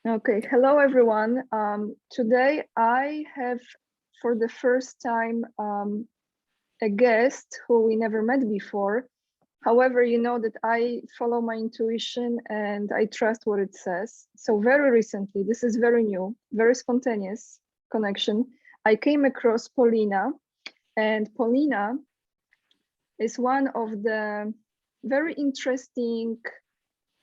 Okay, hello everyone. Today I have for the first time a guest who we never met before. However, you know that I follow my intuition and I trust what it says. So very recently, this is very new, very spontaneous connection. I came across Paulina, and Paulina is one of the very interesting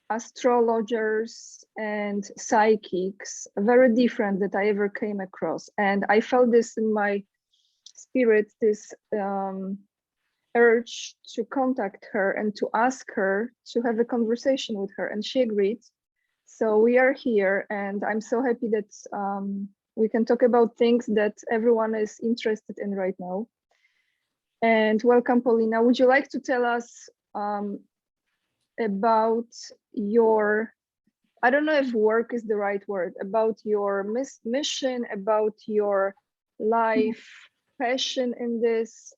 astrologers and psychics, very different that I ever came across. And I felt this in my spirit, this urge to contact her and to ask her to have a conversation with her. And she agreed. So we are here, and I'm so happy that we can talk about things that everyone is interested in right now. And welcome, Paulina. Would you like to tell us about your, I don't know if work is the right word, about your mission, about your life passion in this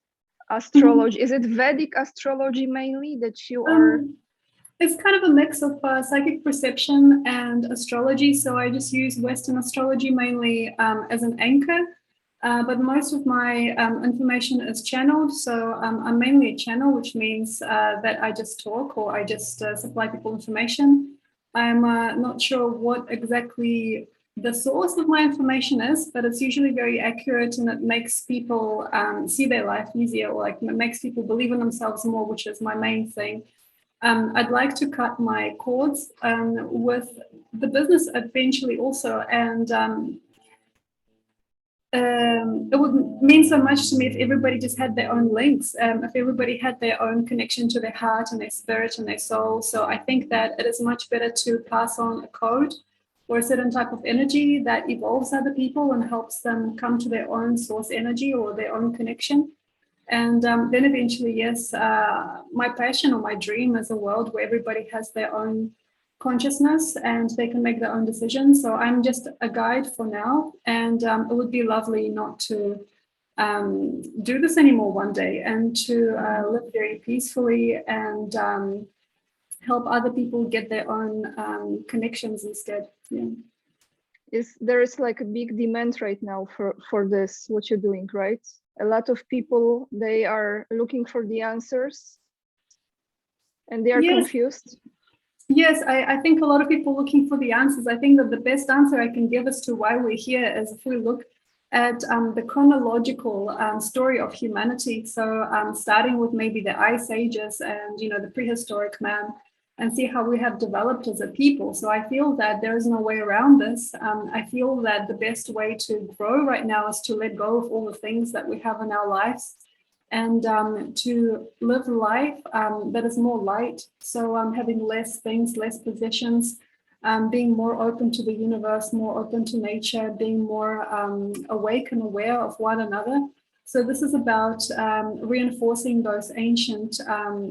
Mhm. astrology? Is it Vedic astrology mainly that you are? Um, it's kind of a mix of psychic perception and astrology. So I just use Western astrology mainly as an anchor, but most of my information is channeled. So I'm mainly a channel, which means that I just talk or I just supply people information. I'm not sure what exactly the source of my information is, but it's usually very accurate and it makes people see their life easier, or like it makes people believe in themselves more, which is my main thing. I'd like to cut my cords with the business eventually also, and it would mean so much to me if everybody just had their own links, if everybody had their own connection to their heart and their spirit and their soul. So I think that it is much better to pass on a code or a certain type of energy that evolves other people and helps them come to their own source energy or their own connection. And then eventually, yes, my passion or my dream is a world where everybody has their own consciousness and they can make their own decisions. So I'm just a guide for now. And it would be lovely not to do this anymore one day and to live very peacefully and help other people get their own connections instead. Yeah. There is like a big demand right now for this, what you're doing, right? A lot of people, they are looking for the answers and they are Yes, confused. Yes, I think a lot of people looking for the answers. I think that the best answer I can give as to why we're here is if we look at the chronological story of humanity. So starting with maybe the ice ages and the prehistoric man, and see how we have developed as a people. So I feel that there is no way around this. I feel that the best way to grow right now is to let go of all the things that we have in our lives and to live life that is more light. So having less things, less possessions, being more open to the universe, more open to nature, being more awake and aware of one another. So this is about reinforcing those ancient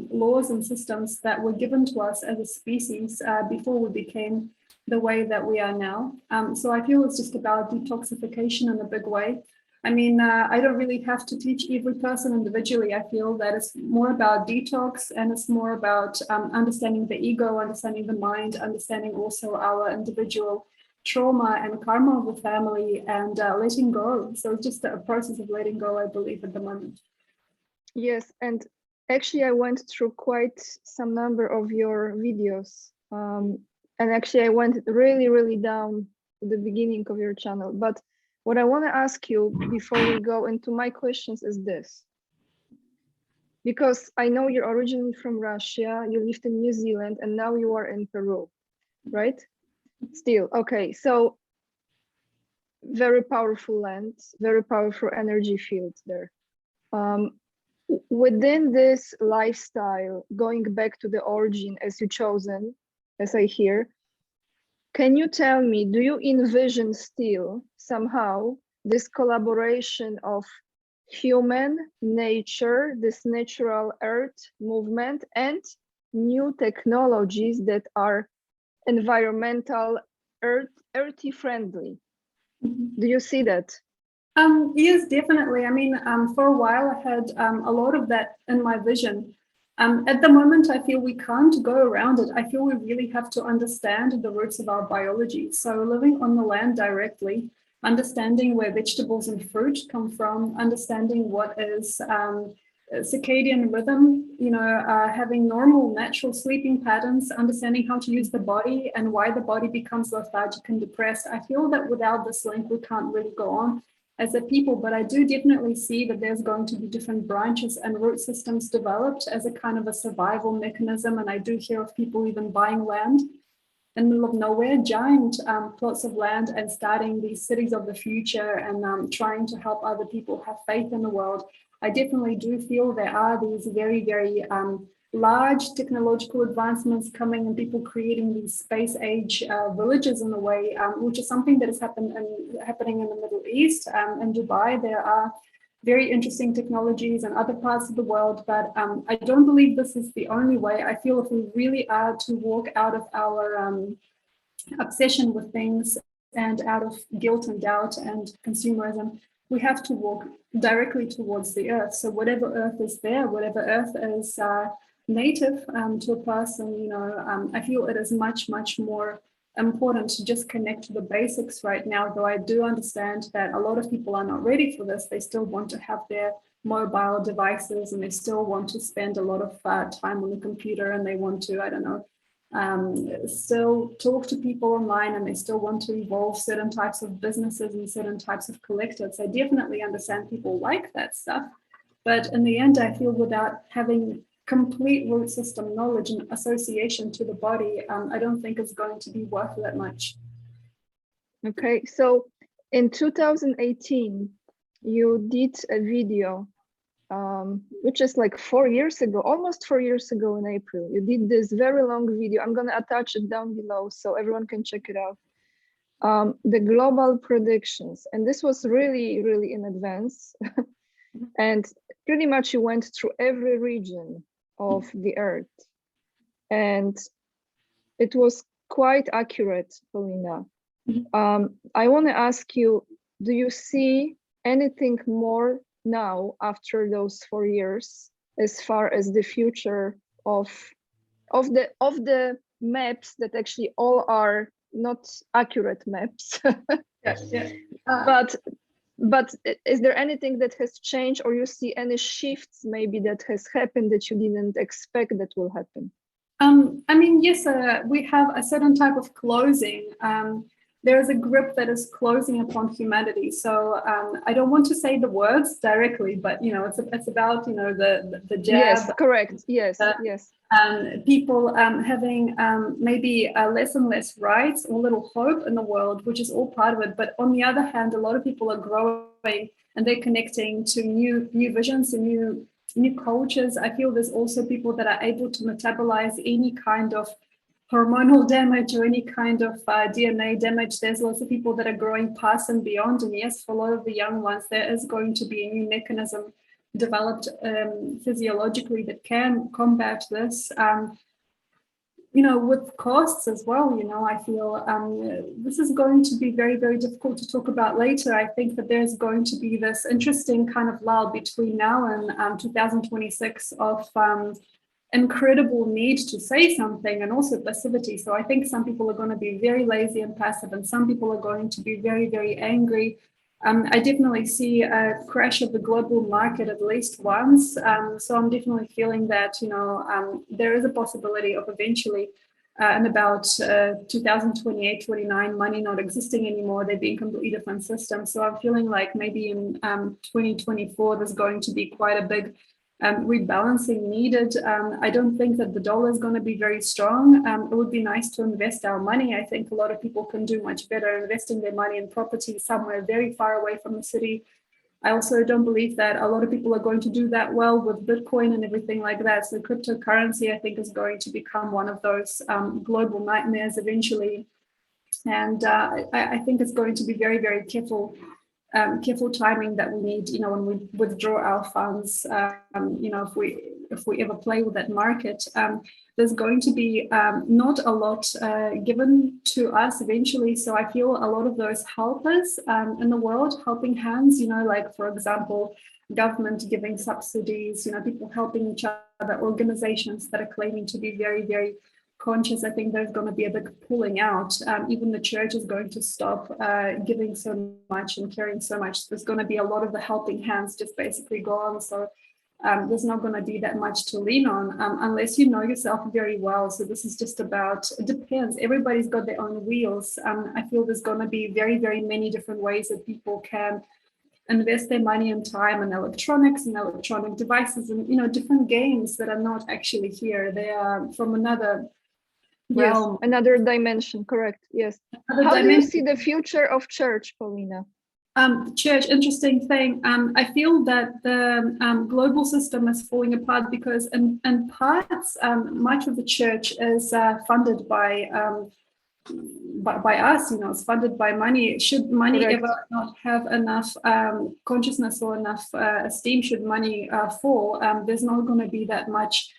laws and systems that were given to us as a species before we became the way that we are now. So I feel it's just about detoxification in a big way. I mean, I don't really have to teach every person individually. I feel that it's more about detox and it's more about understanding the ego, understanding the mind, understanding also our individual trauma and karma of the family and letting go. So it's just a process of letting go, I believe, at the moment. Yes, and actually I went through quite some number of your videos. And actually I went really, really down to the beginning of your channel. But what I want to ask you before we go into my questions is this. Because I know you're originally from Russia, you lived in New Zealand, and now you are in Peru, right? Still, okay. So very powerful land, very powerful energy field there. Um, within this lifestyle, going back to the origin as you chosen, as I hear, can you tell me, do you envision still somehow this collaboration of human nature, this natural earth movement, and new technologies that are environmental, earthy friendly? Mhm. Do you see that? Yes, definitely. I mean, for a while, I had a lot of that in my vision. At the moment, I feel we can't go around it. I feel we really have to understand the roots of our biology. So living on the land directly, understanding where vegetables and fruit come from, understanding what is circadian rhythm, having normal natural sleeping patterns, understanding how to use the body and why the body becomes lethargic and depressed. I feel that without this link, we can't really go on as a people, but I do definitely see that there's going to be different branches and root systems developed as a kind of a survival mechanism. And I do hear of people even buying land in the middle of nowhere, giant plots of land, and starting these cities of the future and trying to help other people have faith in the world. I definitely do feel there are these very, very large technological advancements coming and people creating these space age villages in a way, which is something that is happening in the Middle East. In Dubai, there are very interesting technologies in other parts of the world, but I don't believe this is the only way. I feel if we really are to walk out of our obsession with things and out of guilt and doubt and consumerism, we have to walk directly towards the earth. So whatever earth is there, whatever earth is native to a person, I feel it is much, much more important to just connect to the basics right now, though I do understand that a lot of people are not ready for this. They still want to have their mobile devices and they still want to spend a lot of time on the computer, and they want to, I don't know, still talk to people online, and they still want to evolve certain types of businesses and certain types of collectives. I definitely understand people like that stuff, but in the end, I feel without having complete root system knowledge and association to the body, I don't think it's going to be worth that much. Okay, so in 2018, you did a video, which is like 4 years ago, almost 4 years ago in April. You did this very long video. I'm going to attach it down below so everyone can check it out. The global predictions. And this was really, really in advance. And pretty much you went through every region of the earth, and it was quite accurate, Paulina. I want to ask you, do you see anything more now after those 4 years as far as the future of the maps that actually all are not accurate maps? But is there anything that has changed, or you see any shifts maybe that has happened that you didn't expect that will happen? I mean, yes, we have a certain type of closing. There is a grip that is closing upon humanity. So I don't want to say the words directly, but it's about the jab. Yes, correct. Yes, yes. People having maybe less and less rights or little hope in the world, which is all part of it. But on the other hand, a lot of people are growing and they're connecting to new visions and new cultures. I feel there's also people that are able to metabolize any kind of hormonal damage or any kind of DNA damage. There's lots of people that are growing past and beyond. And yes, for a lot of the young ones, there is going to be a new mechanism developed physiologically that can combat this. With costs as well, I feel this is going to be very, very difficult to talk about later. I think that there's going to be this interesting kind of lull between now and 2026 of incredible need to say something and also passivity. So I think some people are going to be very lazy and passive, and some people are going to be very, very angry. I definitely see a crash of the global market at least once. So I'm definitely feeling that, there is a possibility of eventually in about 2028, 29, money not existing anymore, there being completely different systems. So I'm feeling like maybe in 2024, there's going to be quite a big rebalancing needed. I don't think that the dollar is going to be very strong. It would be nice to invest our money. I think a lot of people can do much better investing their money in property somewhere very far away from the city. I also don't believe that a lot of people are going to do that well with Bitcoin and everything like that. So cryptocurrency, I think, is going to become one of those global nightmares eventually. And I think it's going to be very, very careful timing that we need, when we withdraw our funds. if we ever play with that market, there's going to be not a lot given to us eventually. So I feel a lot of those helpers in the world, helping hands, you know, like, for example, government giving subsidies, you know, people helping each other, organizations that are claiming to be very, very conscious. I think there's going to be a big pulling out. Even the church is going to stop giving so much and caring so much. There's going to be a lot of the helping hands just basically gone. So there's not going to be that much to lean on unless you know yourself very well. So this is just about, it depends. Everybody's got their own wheels. I feel there's going to be very, very many different ways that people can invest their money and time in electronics and electronic devices and, you know, different games that are not actually here. They are from another realm. Yes, another dimension, correct. Yes. Another How dimension. do you see the future of church, Paulina? Church, interesting thing. I feel that the global system is falling apart because in parts, much of the church is funded by us, you know, it's funded by money. Should money Correct. ever not have enough consciousness or enough esteem, should money fall, there's not going to be that much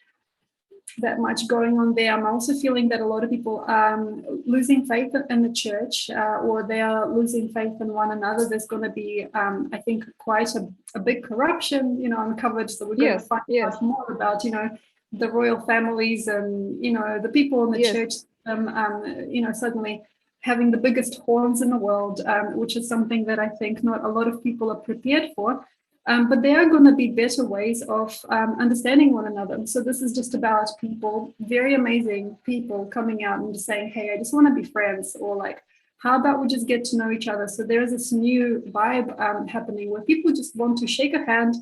going on there. I'm also feeling that a lot of people are losing faith in the church, or they are losing faith in one another. There's going to be, I think, quite a big corruption, you know, uncovered. So we're going to find out more about, you know, the royal families and, you know, the people in the church, you know, suddenly having the biggest horns in the world, which is something that I think not a lot of people are prepared for. But there are going to be better ways of understanding one another. So this is just about people, very amazing people coming out and just saying, hey, I just want to be friends, or like, how about we just get to know each other? So there's this new vibe happening where people just want to shake a hand.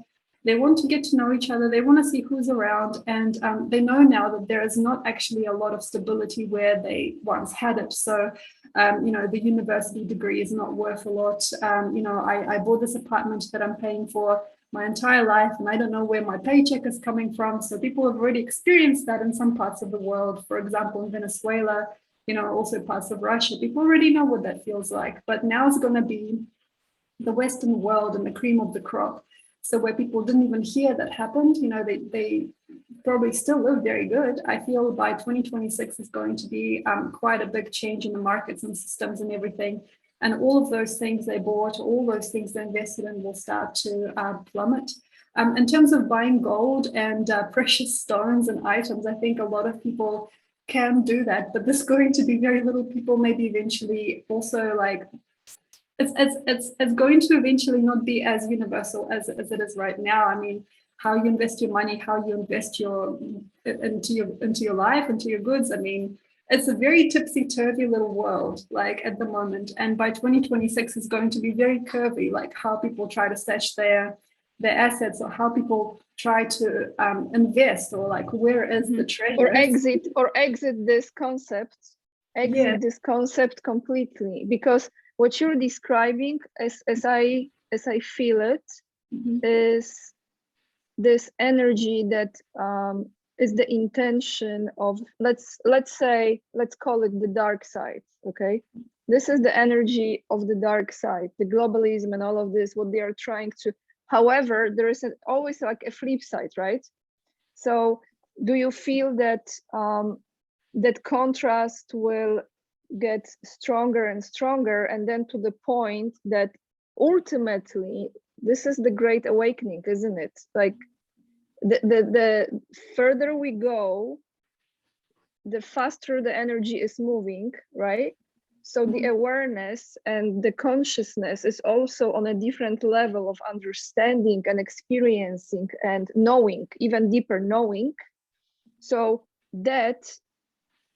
They want to get to know each other. They want to see who's around. And they know now that there is not actually a lot of stability where they once had it. So, you know, the university degree is not worth a lot. You know, I bought this apartment that I'm paying for my entire life, and I don't know where my paycheck is coming from. So people have already experienced that in some parts of the world. For example, in Venezuela, you know, also parts of Russia, people already know what that feels like. But now it's going to be the Western world and the cream of the crop. So where people didn't even hear that happened, you know, they probably still live very good. I feel by 2026 is going to be quite a big change in the markets and systems and everything. And all of those things they bought, all those things they invested in will start to plummet. In terms of buying gold and precious stones and items, I think a lot of people can do that, but there's going to be very little people maybe eventually also like, it's going to eventually not be as universal as it is right now. I mean, how you invest your money, how you invest into your life, into your goods. I mean, it's a very tipsy-turvy little world, like at the moment. And by 2026 is going to be very curvy, like how people try to stash their assets, or how people try to invest, or like where is the treasure? Or exit this concept. This concept completely, because what you're describing, as I feel it, is this energy that is the intention of, let's call it the dark side. Okay, this is the energy of the dark side, the globalism and all of this, what they are trying to. However, there is always like a flip side, right? So do you feel that that contrast will get stronger and stronger, and then to the point that ultimately this is the great awakening, isn't it? Like the further we go, the faster the energy is moving, right? So the awareness and the consciousness is also on a different level of understanding and experiencing and knowing, even deeper knowing. So that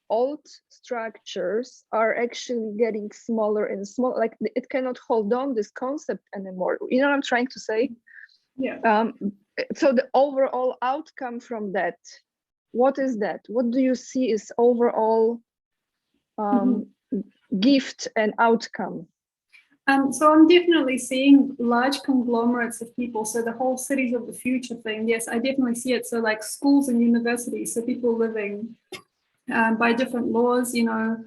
old structures are actually getting smaller and smaller, like it cannot hold on this concept anymore. You know what I'm trying to say? Yeah. So the overall outcome from that, what is that? What do you see is overall gift and outcome? So I'm definitely seeing large conglomerates of people. So the whole cities of the future thing, yes, I definitely see it. So like schools and universities, so people living by different laws, you know,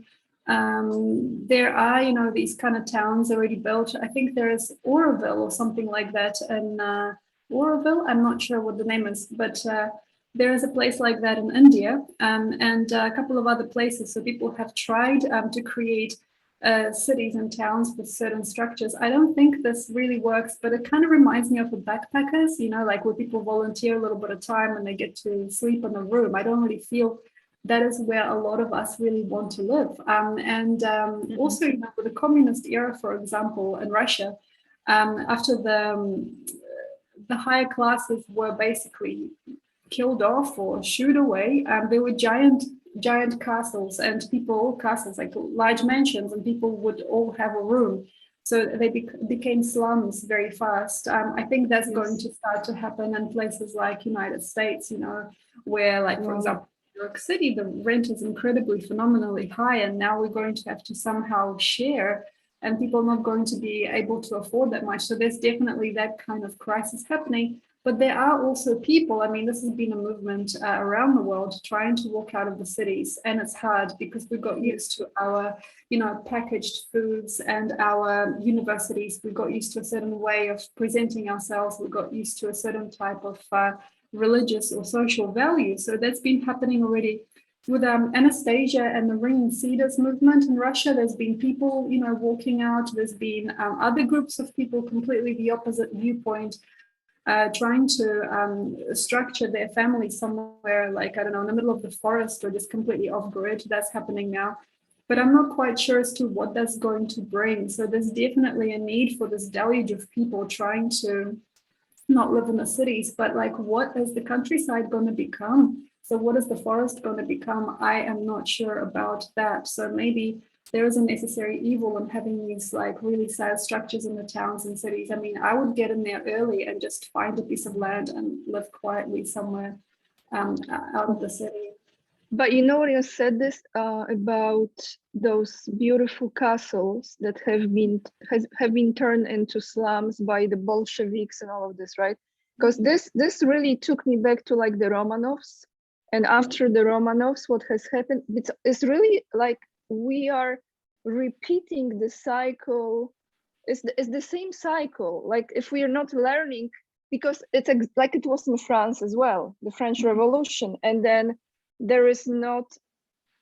there are, you know, these kind of towns already built. I think there is Oroville or something like that in Oroville. I'm not sure what the name is, but There is a place like that in India, and a couple of other places. So people have tried to create cities and towns with certain structures. I don't think this really works, but it kind of reminds me of the backpackers, you know, like where people volunteer a little bit of time and they get to sleep in a room. I don't really feel that is where a lot of us really want to live. Also, you know, with the communist era, for example, in Russia, after the higher classes were basically killed off or shooed away, there were giant castles and castles like large mansions, and people would all have a room. So they became slums very fast. I think that's going to start to happen in places like United States, you know, where like, for example, New York City, the rent is incredibly phenomenally high, and now we're going to have to somehow share, and people are not going to be able to afford that much. So there's definitely that kind of crisis happening. But there are also people, I mean, this has been a movement around the world trying to walk out of the cities. And it's hard because we got used to our, you know, packaged foods and our universities. We got used to a certain way of presenting ourselves. We got used to a certain type of religious or social value. So that's been happening already. With Anastasia and the Ringing Cedars movement in Russia, there's been people, you know, walking out. There's been other groups of people completely the opposite viewpoint, trying to structure their family somewhere, like, I don't know, in the middle of the forest or just completely off grid. That's happening now. But I'm not quite sure as to what that's going to bring. So there's definitely a need for this deluge of people trying to not live in the cities, but like, what is the countryside going to become? So what is the forest going to become? I am not sure about that. So maybe there is a necessary evil in having these like really sad structures in the towns and cities. I mean, I would get in there early and just find a piece of land and live quietly somewhere out of the city. But you know what you said this about those beautiful castles that have been turned into slums by the Bolsheviks and all of this, right? Because this really took me back to like the Romanovs, and after the Romanovs, what has happened? It's really like we are repeating the cycle. It's the same cycle. Like if we are not learning, because it's like it was in France as well, the French Revolution, and then there is not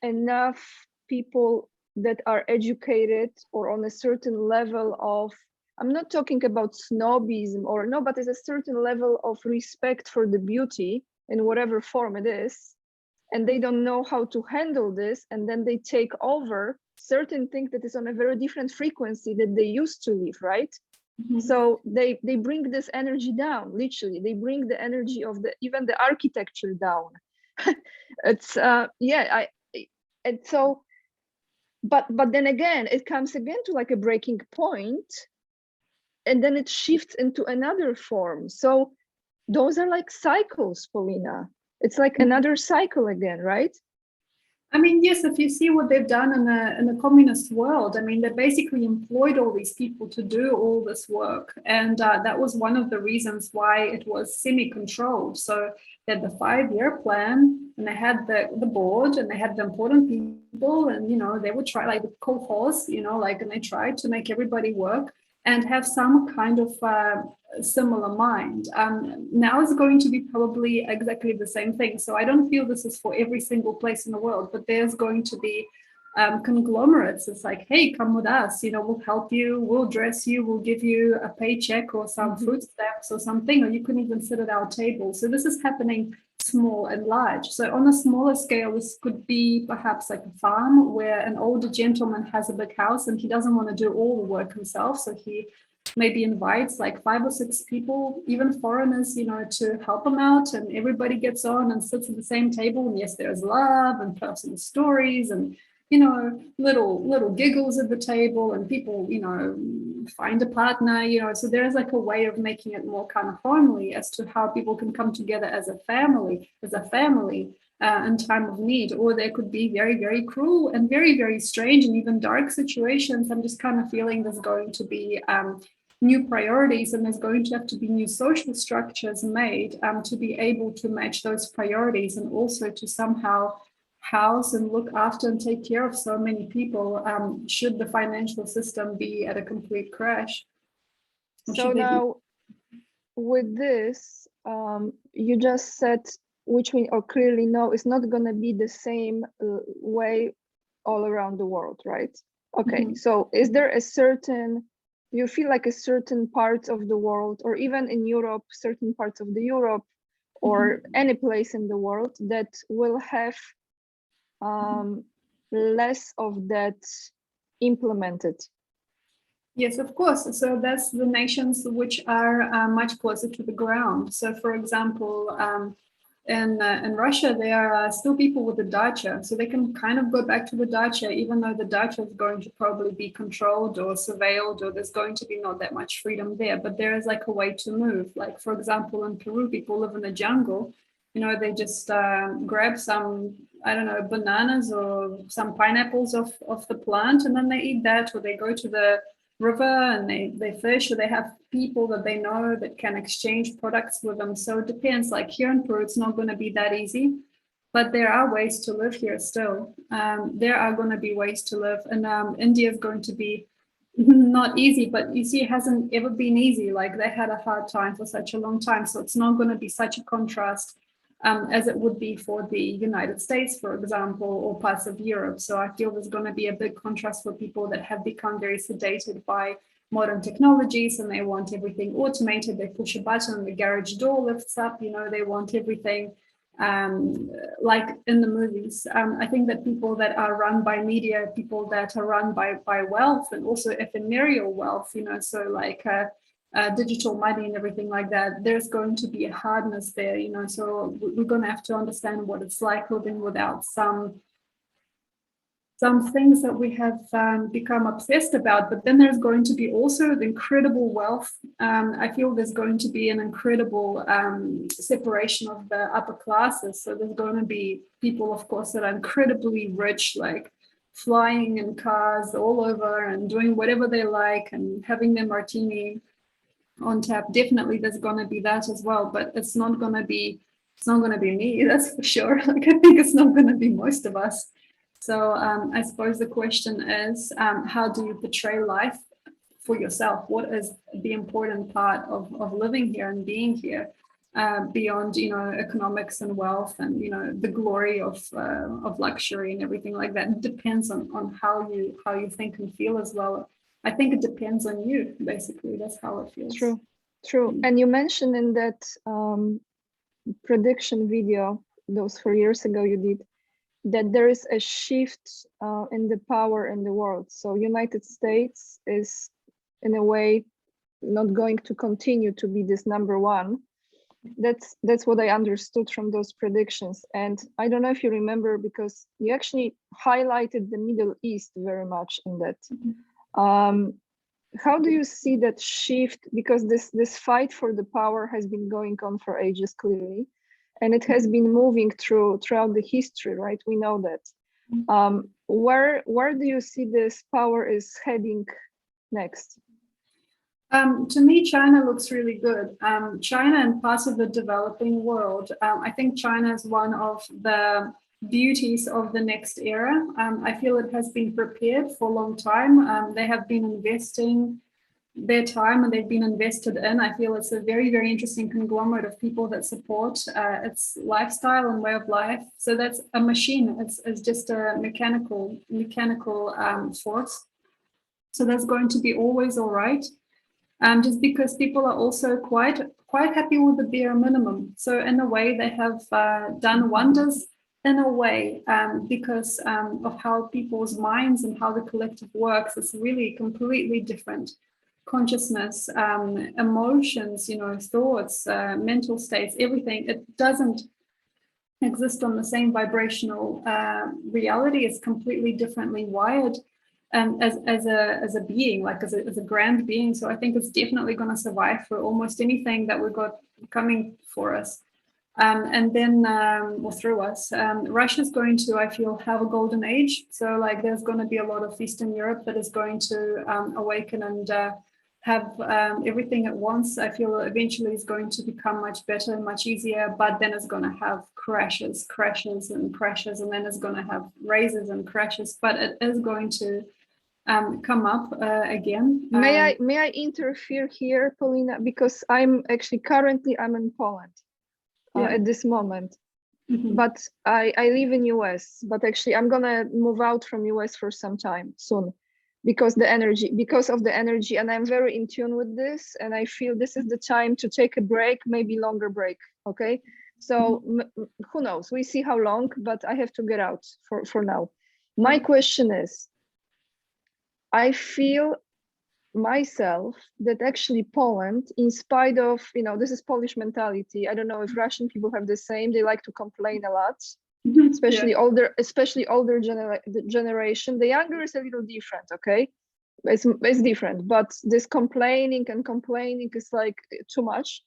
enough people that are educated or on a certain level of, I'm not talking about snobism or no, but there's a certain level of respect for the beauty in whatever form it is, and they don't know how to handle this, and then they take over certain things that is on a very different frequency that they used to live, right? So they bring this energy down. Literally, they bring the energy of even the architecture down. It's and so, but then again, it comes again to like a breaking point, and then it shifts into another form. So those are like cycles, Paulina. It's like another cycle again, right? I mean, yes, if you see what they've done in the communist world, I mean, they basically employed all these people to do all this work. And that was one of the reasons why it was semi-controlled. So they had the 5-year plan, and they had the board, and they had the important people, and, you know, they would try like the colhos, you know, like, and they tried to make everybody work and have some kind of similar mind. Now is going to be probably exactly the same thing. So I don't feel this is for every single place in the world, but there's going to be conglomerates. It's like, hey, come with us, you know, we'll help you, we'll dress you, we'll give you a paycheck or some food stamps or something, or you can even sit at our table. So this is happening small and large. So on a smaller scale, this could be perhaps like a farm where an older gentleman has a big house and he doesn't want to do all the work himself. So he maybe invites like 5 or 6 people, even foreigners, you know, to help him out, and everybody gets on and sits at the same table. And yes, there's love and personal stories and, you know, little giggles at the table, and people, you know, find a partner, you know. So there's like a way of making it more kind of homely as to how people can come together as a family in time of need. Or there could be very, very cruel and very, very strange and even dark situations. I'm just kind of feeling there's going to be new priorities, and there's going to have to be new social structures made to be able to match those priorities, and also to somehow house and look after and take care of so many people should the financial system be at a complete crash. So now with this, you just said which we or clearly know is not going to be the same way all around the world, right? Okay, so is there a certain, you feel like a certain part of the world, or even in Europe, certain parts of the Europe, or any place in the world that will have less of that implemented? Yes, of course. So that's the nations which are much closer to the ground. So, for example, in Russia, there are still people with the dacha, so they can kind of go back to the dacha, even though the dacha is going to probably be controlled or surveilled, or there's going to be not that much freedom there. But there is like a way to move. Like, for example, in Peru, people live in the jungle. You know, they just grab some, I don't know, bananas or some pineapples off the plant, and then they eat that, or they go to the river and they fish, or they have people that they know that can exchange products with them. So it depends. Like here in Peru, it's not going to be that easy, but there are ways to live here still. There are going to be ways to live, and India is going to be not easy, but you see, it hasn't ever been easy. Like they had a hard time for such a long time, so it's not going to be such a contrast as it would be for the United States, for example, or parts of Europe. So I feel there's going to be a big contrast for people that have become very sedated by modern technologies, and they want everything automated. They push a button and the garage door lifts up. You know, they want everything like in the movies. I think that people that are run by media, people that are run by wealth, and also ephemeral wealth, you know, so like digital money and everything like that, there's going to be a hardness there, you know, so we're going to have to understand what it's like living without some things that we have become obsessed about. But then there's going to be also the incredible wealth. I feel there's going to be an incredible separation of the upper classes. So there's going to be people, of course, that are incredibly rich, like flying in cars all over and doing whatever they like and having their martini on tap. Definitely there's going to be that as well, but it's not going to be me, that's for sure. Like I think it's not going to be most of us. So I suppose the question is, how do you portray life for yourself? What is the important part of living here and being here, beyond, you know, economics and wealth and, you know, the glory of luxury and everything like that? It depends on how you think and feel as well. I think it depends on you, basically. That's how it feels. True. And you mentioned in that prediction video, those 4 years ago you did, that there is a shift in the power in the world. So United States is in a way not going to continue to be this number one. That's what I understood from those predictions. And I don't know if you remember, because you actually highlighted the Middle East very much in that. How do you see that shift? Because this fight for the power has been going on for ages, clearly, and it has been moving throughout the history, right? We know that. Where do you see this power is heading next? To me, China looks really good. China and parts of the developing world. I think China is one of the beauties of the next era. I feel it has been prepared for a long time. They have been investing their time and they've been invested in. I feel it's a very, very interesting conglomerate of people that support its lifestyle and way of life. So that's a machine. It's just a mechanical force. So that's going to be always all right. Just because people are also quite happy with the bare minimum. So in a way, they have done wonders in a way, because of how people's minds and how the collective works. It's really completely different consciousness, emotions, you know, thoughts, mental states, everything. It doesn't exist on the same vibrational reality. It's completely differently wired. As a being, like as a grand being. So I think it's definitely going to survive for almost anything that we've got coming for us. And then, or through us, Russia's going to, I feel, have a golden age. So like there's going to be a lot of Eastern Europe that is going to awaken and have everything at once. I feel eventually it's going to become much better and much easier, but then it's going to have crashes, and then it's going to have raises and crashes, but it is going to come up again. May I interfere here, Paulina? Because I'm actually currently in Poland at this moment. but I live in US, but actually I'm gonna move out from US for some time soon because of the energy, and I'm very in tune with this, and I feel this is the time to take a break, maybe longer break. Okay, so who knows, we see how long, but I have to get out for now. My question is, I feel myself that actually Poland, in spite of, this is Polish mentality, I don't know if Russian people have the same, they like to complain a lot, especially older generation. The younger is a little different, okay, it's different, but this complaining is like too much.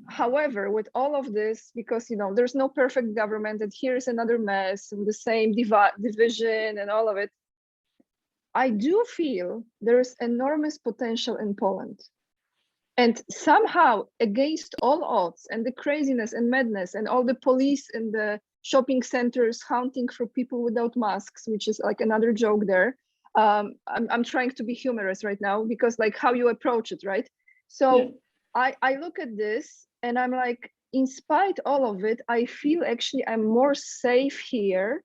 However, with all of this, because there's no perfect government, and here's another mess and the same division and all of it, I do feel there's enormous potential in Poland. And somehow, against all odds and the craziness and madness and all the police in the shopping centers hunting for people without masks, which is like another joke there. I'm trying to be humorous right now because like how you approach it, right? So I look at this and I'm like, in spite all of it, I feel actually I'm more safe here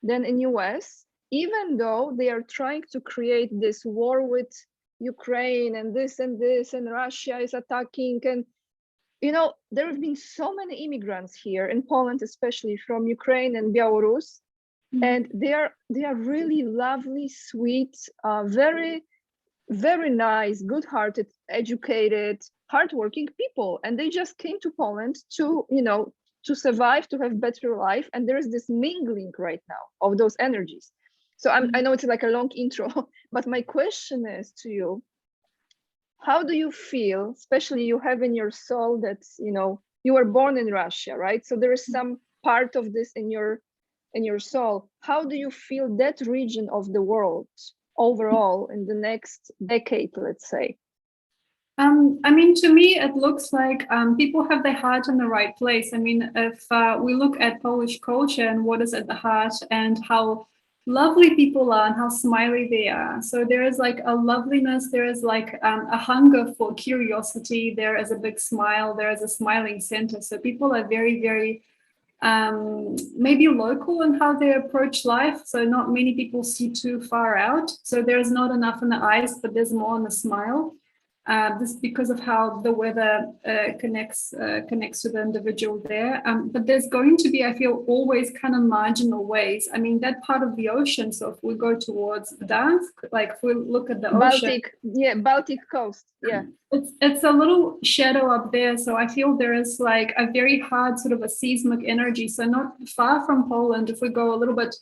than in US, even though they are trying to create this war with Ukraine and this and Russia is attacking. And, there have been so many immigrants here in Poland, especially from Ukraine and Belarus. And they are really lovely, sweet, very, very nice, good-hearted, educated, hardworking people. And they just came to Poland to, to survive, to have better life. And there is this mingling right now of those energies. So I know it's like a long intro, but my question is to you, how do you feel, especially you have in your soul that, you were born in Russia, right? So there is some part of this in your soul. How do you feel that region of the world overall in the next decade, let's say? I mean, to me, it looks like people have their heart in the right place. I mean, if we look at Polish culture and what is at the heart and how lovely people are and how smiley they are. So there is like a loveliness, there is like a hunger for curiosity, there is a big smile, there is a smiling center. So people are very, very maybe local in how they approach life. So not many people see too far out. So there's not enough in the eyes, but there's more in the smile. This because of how the weather connects to the individual there. But there's going to be, I feel, always kind of marginal ways. I mean, that part of the ocean. So if we go towards Gdansk, like if we look at the ocean, Baltic coast, it's a little shadow up there. So I feel there is like a very hard sort of a seismic energy. So not far from Poland, if we go a little bit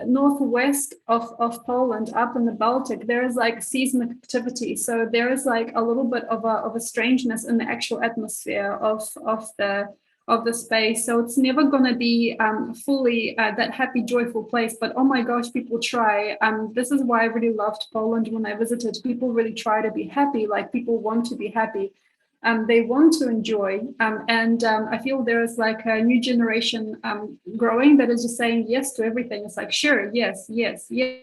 northwest of Poland, up in the Baltic, there is like seismic activity. So there is like a little bit of a strangeness in the actual atmosphere of the space. So it's never going to be fully that happy, joyful place. But oh my gosh, people try. This is why I really loved Poland when I visited. People really try to be happy. Like people want to be happy. They want to enjoy, and I feel there is like a new generation growing that is just saying yes to everything. It's like, sure, yes, yes, yes,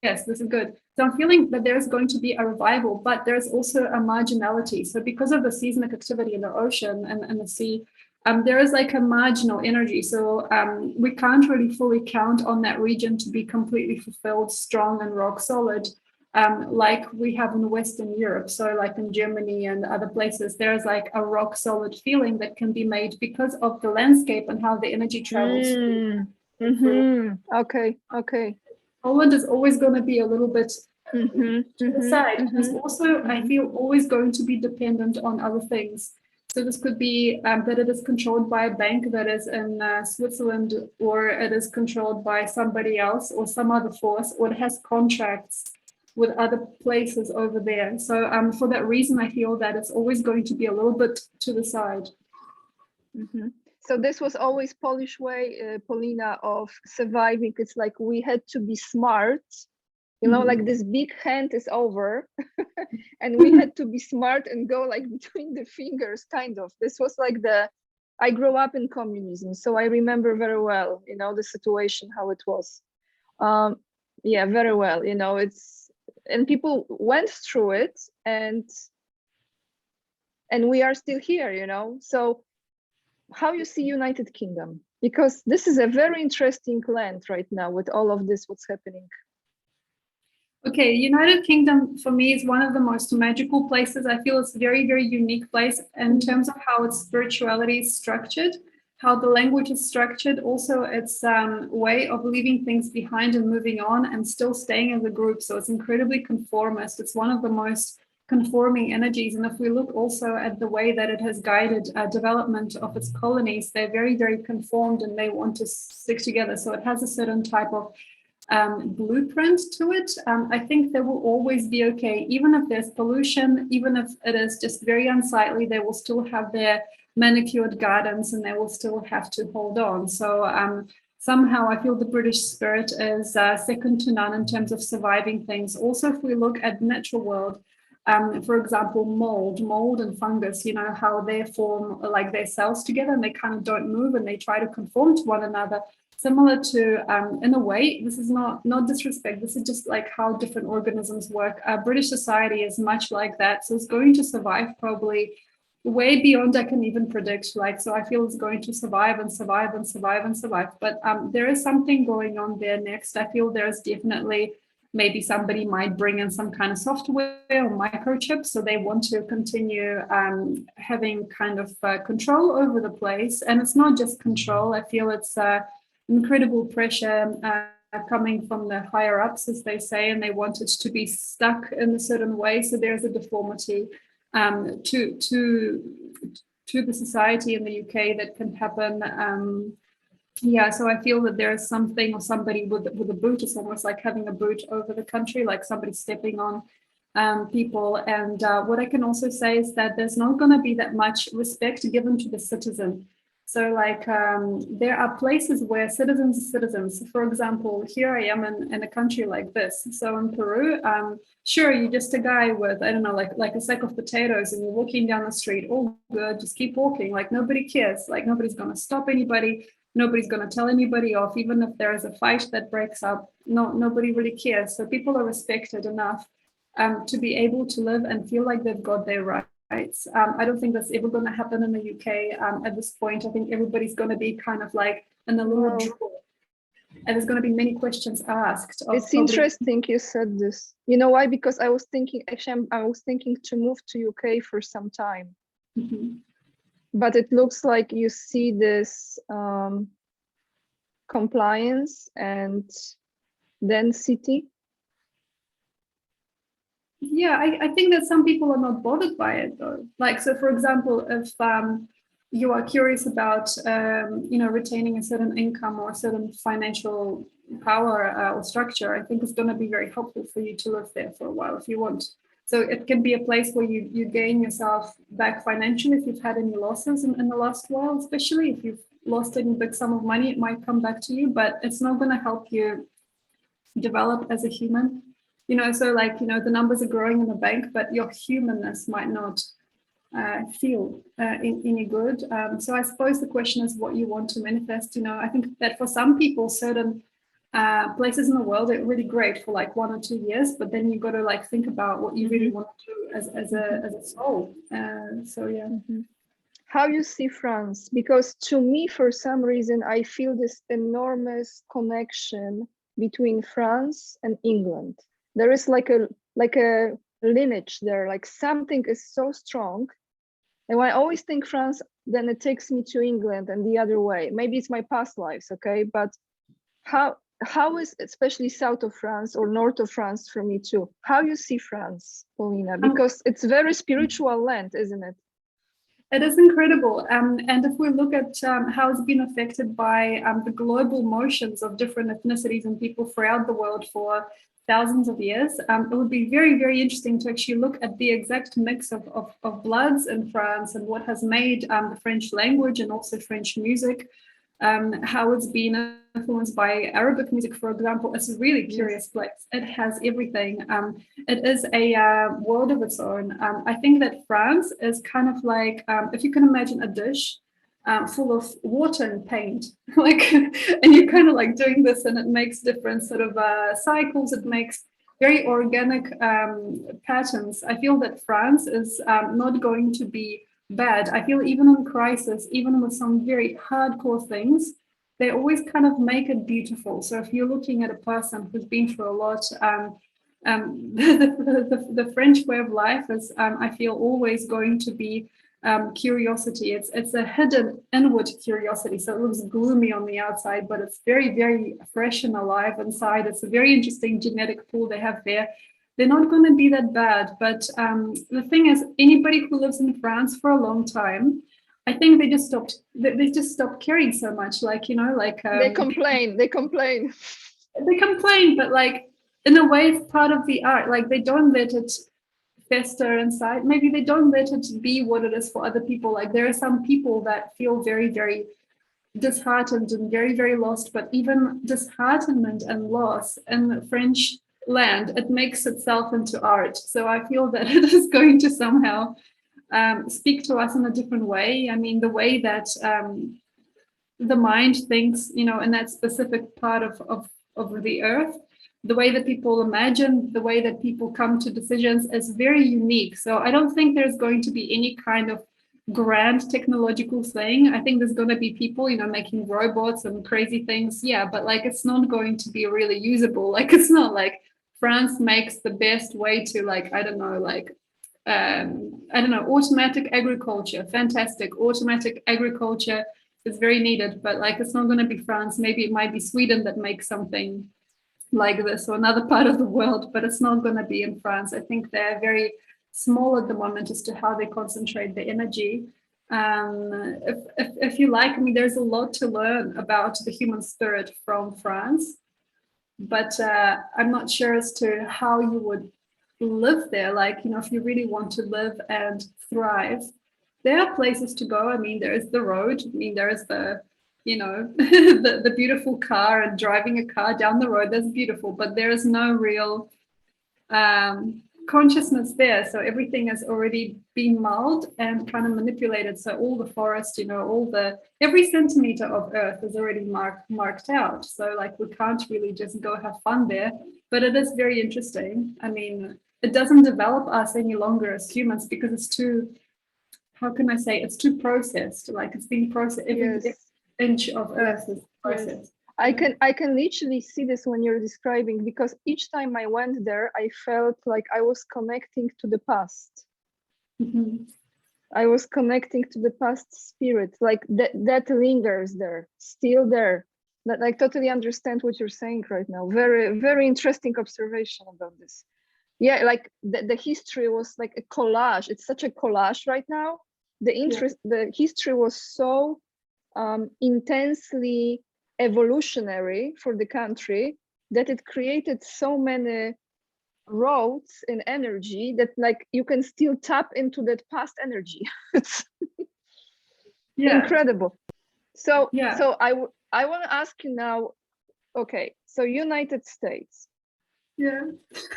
yes, this is good. So I'm feeling that there's going to be a revival, but there's also a marginality. So because of the seismic activity in the ocean and the sea, there is like a marginal energy. So we can't really fully count on that region to be completely fulfilled, strong and rock solid. Like we have in Western Europe. So like in Germany and other places, there's like a rock solid feeling that can be made because of the landscape and how the energy travels. Okay. Poland is always going to be a little bit to the side. It's also, I feel, always going to be dependent on other things. So this could be that it is controlled by a bank that is in Switzerland, or it is controlled by somebody else or some other force, or it has contracts with other places over there. So for that reason, I feel that it's always going to be a little bit to the side. So this was always Polish way, Paulina, of surviving. It's like we had to be smart, like this big hand is over and we had to be smart and go like between the fingers, kind of. This was like I grew up in communism, so I remember very well, the situation, how it was. Very well, and people went through it and we are still here, so how you see United Kingdom, because this is a very interesting land right now with all of this, what's happening. Okay, United Kingdom for me is one of the most magical places. I feel it's a very, very unique place in terms of how its spirituality is structured, how the language is structured, also its way of leaving things behind and moving on and still staying as a group. So it's incredibly conformist. It's one of the most conforming energies. And if we look also at the way that it has guided development of its colonies, they're very, very conformed and they want to stick together. So it has a certain type of blueprint to it. I think they will always be okay, even if there's pollution, even if it is just very unsightly, they will still have their manicured gardens and they will still have to hold on. So somehow I feel the British spirit is second to none in terms of surviving things. Also, if we look at the natural world, for example, mold and fungus, you know, how they form like their cells together and they kind of don't move and they try to conform to one another. Similar to, in a way, this is not disrespect, this is just like how different organisms work. British society is much like that. So it's going to survive probably way beyond I can even predict. Like, so I feel it's going to survive and survive and survive and survive. But there is something going on there next. I feel there's definitely, maybe somebody might bring in some kind of software or microchip. So they want to continue having kind of control over the place. And it's not just control. I feel it's incredible pressure coming from the higher ups, as they say, and they want it to be stuck in a certain way. So there's a deformity to the society in the UK that can happen. Yeah, so I feel that there is something or somebody with a boot. It's almost like having a boot over the country, like somebody stepping on people. And what I can also say is that there's not going to be that much respect given to the citizen. So like there are places where citizens are citizens. For example, here I am in a country like this. So in Peru, sure, you're just a guy with, I don't know, like a sack of potatoes and you're walking down the street, all good, just keep walking. Like nobody cares, like nobody's going to stop anybody. Nobody's going to tell anybody off, even if there is a fight that breaks up. Nobody really cares. So people are respected enough to be able to live and feel like they've got their rights. I don't think that's ever going to happen in the UK at this point. I think everybody's going to be kind of like in a little drawer. And there's going to be many questions asked. It's interesting you said this. You know why? Because I was thinking, actually, I was thinking to move to UK for some time. Mm-hmm. But it looks like you see this compliance and density. Yeah, I think that some people are not bothered by it though. Like, so for example, if you are curious about, retaining a certain income or a certain financial power or structure, I think it's going to be very helpful for you to live there for a while if you want. So it can be a place where you gain yourself back financially if you've had any losses in the last while, especially if you've lost any big sum of money, it might come back to you, but it's not going to help you develop as a human. So like, the numbers are growing in the bank, but your humanness might not feel any good. So I suppose the question is what you want to manifest. I think that for some people, certain places in the world are really great for like 1 or 2 years, but then you got to like think about what you really want to do as a soul. So yeah. How you see France? Because to me, for some reason, I feel this enormous connection between France and England. There is like a lineage there, like something is so strong. And when I always think France, then it takes me to England and the other way. Maybe it's my past lives, okay? But how is, especially south of France or north of France for me too, how you see France, Paulina? Because it's a very spiritual land, isn't it? It is incredible. And if we look at how it's been affected by the global motions of different ethnicities and people throughout the world for thousands of years, it would be very, very interesting to actually look at the exact mix of bloods in France and what has made the French language and also French music, how it's been influenced by Arabic music, for example. It's a really curious place. It has everything. It is a world of its own. I think that France is kind of like, if you can imagine a dish full of water and paint, like, and you're kind of like doing this and it makes different sort of cycles. It makes very organic patterns. I feel that France is not going to be bad. I feel even in crisis, even with some very hardcore things, they always kind of make it beautiful. So if you're looking at a person who's been through a lot, the French way of life is, I feel, always going to be curiosity. It's a hidden inward curiosity. So it looks gloomy on the outside, but it's very, very fresh and alive inside. It's a very interesting genetic pool they have there. They're not going to be that bad. But the thing is, anybody who lives in France for a long time, I think they just stopped caring so much. Like, you know, like they complain, they complain, but like in a way it's part of the art. Like they don't let it fester inside. Maybe they don't let it be what it is for other people. Like there are some people that feel very, very disheartened and very, very lost, but even disheartenment and loss in French land, it makes itself into art. So I feel that it is going to somehow speak to us in a different way. I mean, the way that the mind thinks, you know, in that specific part of the earth, the way that people imagine, the way that people come to decisions is very unique. So I don't think there's going to be any kind of grand technological thing. I think there's going to be people, you know, making robots and crazy things. Yeah, but like it's not going to be really usable. Like it's not like France makes the best way to like, I don't know, like automatic agriculture. Fantastic. Automatic agriculture is very needed, but like it's not going to be France. Maybe it might be Sweden that makes something like this, or another part of the world, but it's not going to be in France. I think they're very small at the moment as to how they concentrate the energy. If you like, I mean, there's a lot to learn about the human spirit from France, but I'm not sure as to how you would live there. Like, you know, if you really want to live and thrive, there are places to go. I mean, there is the road. I mean, there is the, you know, the beautiful car, and driving a car down the road, that's beautiful, but there is no real consciousness there. So everything has already been mulled and kind of manipulated. So all the forest, you know, every centimeter of earth is already marked out. So like we can't really just go have fun there, but it is very interesting. I mean, it doesn't develop us any longer as humans because it's too, how can I say, it's too processed. Like it's being processed. Every inch of earth is processed. I can literally see this when you're describing, because each time I went there, I felt like I was connecting to the past. Mm-hmm. I was connecting to the past spirit, like that lingers there, still there. That I totally understand what you're saying right now. Very, very interesting observation about this. Yeah, like the history was like a collage. It's such a collage right now. The history was so intensely evolutionary for the country that it created so many roads in energy that like you can still tap into that past energy. It's incredible. So I want to ask you now, okay, so United States,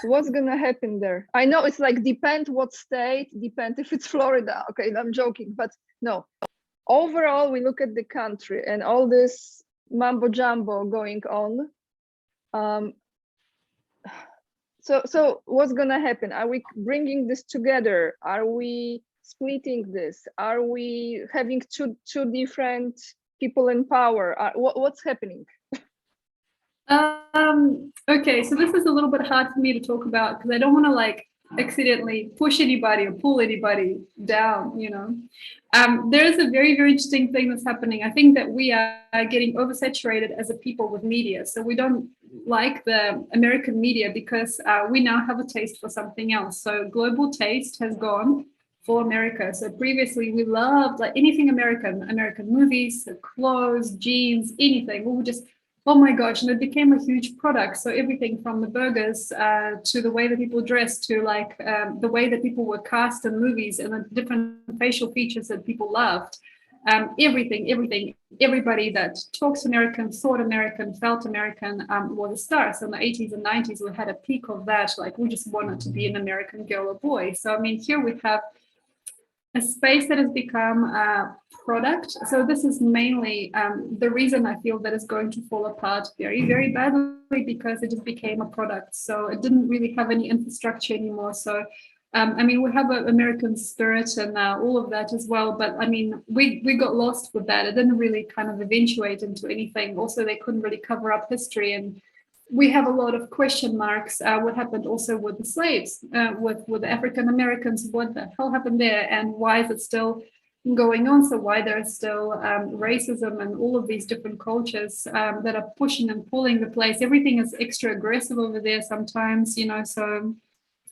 what's gonna happen there? I know it's like depend what state, depend if it's Florida. Okay, I'm joking, but no, overall we look at the country and all this mambo jumbo going on. So what's gonna happen? Are we bringing this together? Are we splitting this? Are we having two different people in power? What's happening? Okay, so this is a little bit hard for me to talk about because I don't want to like accidentally push anybody or pull anybody down, you know. There is a very, very interesting thing that's happening. I think that we are getting oversaturated as a people with media. So we don't like the American media because we now have a taste for something else. So global taste has gone for America. So previously we loved like anything American movies, clothes, jeans, anything. We would just, oh my gosh, and it became a huge product. So everything from the burgers to the way that people dress to like the way that people were cast in movies and the different facial features that people loved. Everybody that talks American, thought American, felt American was a star. So in the 80s and 90s, we had a peak of that. Like we just wanted to be an American girl or boy. So I mean, here we have a space that has become a product. So this is mainly the reason I feel that it's going to fall apart very, very badly because it just became a product. So it didn't really have any infrastructure anymore. So I mean, we have an American spirit and all of that as well. But I mean, we got lost with that. It didn't really kind of eventuate into anything. Also, they couldn't really cover up history, and we have a lot of question marks. What happened also with the slaves, with the African Americans? What the hell happened there, and why is it still going on? So why there is still racism and all of these different cultures that are pushing and pulling the place. Everything is extra aggressive over there sometimes, you know. So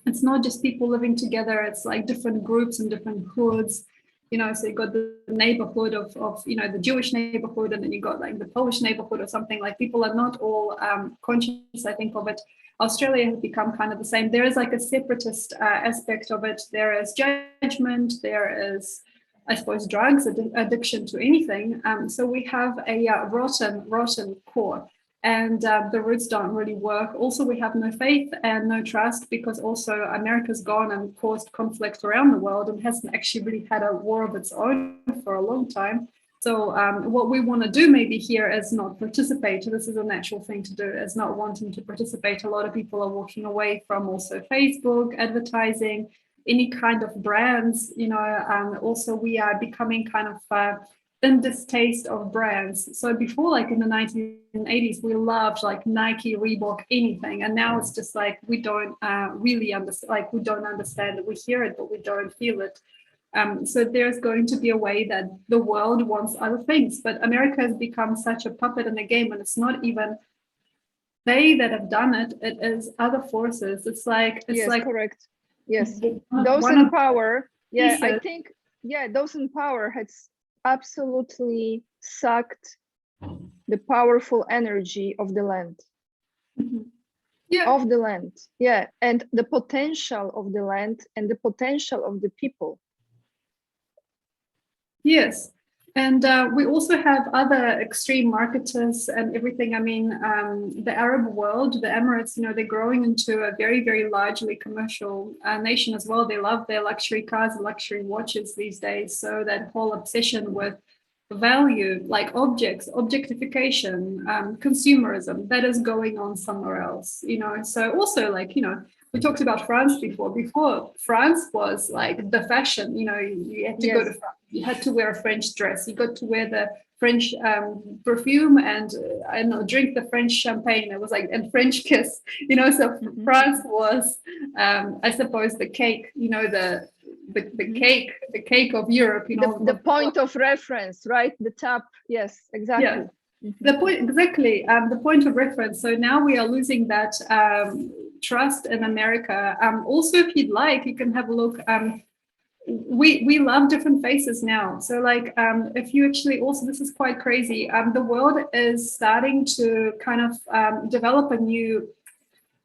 it's not just people living together, it's like different groups and different hoods, you know. So you got the neighborhood of you know, the Jewish neighborhood, and then you got like the Polish neighborhood or something. Like, people are not all conscious, I think, of it. Australia has become kind of the same. There is like a separatist aspect of it. There is judgment, there is, I suppose, drugs, addiction to anything. So we have a rotten core, and the roots don't really work. Also, we have no faith and no trust, because also America's gone and caused conflict around the world and hasn't actually really had a war of its own for a long time. So what we want to do maybe here is not participate. This is a natural thing to do, is not wanting to participate. A lot of people are walking away from also Facebook, advertising, any kind of brands, you know. Also, we are becoming kind of in distaste of brands. So before, like in the 1980s, we loved like Nike, Reebok, anything. And now it's just like, we don't really understand, like we don't understand it. We hear it, but we don't feel it. So there's going to be a way that the world wants other things. But America has become such a puppet in the game, and it's not even they that have done it. It is other forces. It's like, yes, correct. Yes, one those of in power. Yeah, pieces. I think, yeah, those in power has absolutely sucked the powerful energy of the land. Mhm. Yeah. Of the land, yeah, and the potential of the land and the potential of the people. Yes. And we also have other extreme marketers and everything. I mean, the Arab world, the Emirates, you know, they're growing into a very, very largely commercial nation as well. They love their luxury cars and luxury watches these days. So that whole obsession with value, like objects, objectification, consumerism, that is going on somewhere else, you know. So also, like, you know, we talked about France before. Before, France was like the fashion, you know, you had to go to France, you had to wear a French dress, you got to wear the French perfume, and I don't know, drink the French champagne. It was like, and French kiss, you know. So France was, I suppose, the cake, you know, the cake of Europe, you know. The point of reference, right? The top, yes, exactly. Yeah. The point, exactly, the point of reference. So now we are losing that trust in America. Also, if you'd like, you can have a look. We love different faces now. So like, if you actually also, this is quite crazy. The world is starting to kind of develop a new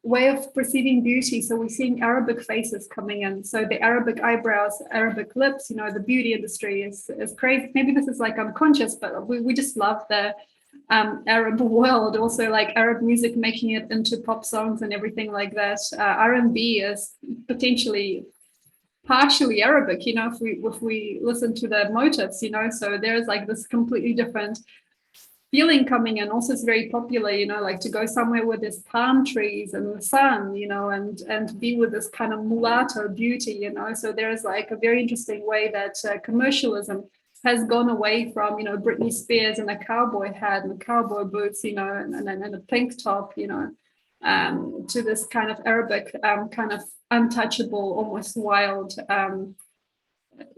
way of perceiving beauty. So we're seeing Arabic faces coming in. So the Arabic eyebrows, Arabic lips, you know, the beauty industry is crazy. Maybe this is like unconscious, but we just love the Arab world. Also like Arab music, making it into pop songs and everything like that. R&B is potentially partially Arabic, you know, if we listen to the motifs, you know. So there's like this completely different feeling coming in. Also, it's very popular, you know, like to go somewhere where there's palm trees and the sun, you know, and be with this kind of mulatto beauty, you know. So there's like a very interesting way that commercialism has gone away from, you know, Britney Spears and a cowboy hat and the cowboy boots, you know, and a pink top, you know, to this kind of Arabic, kind of untouchable, almost wild,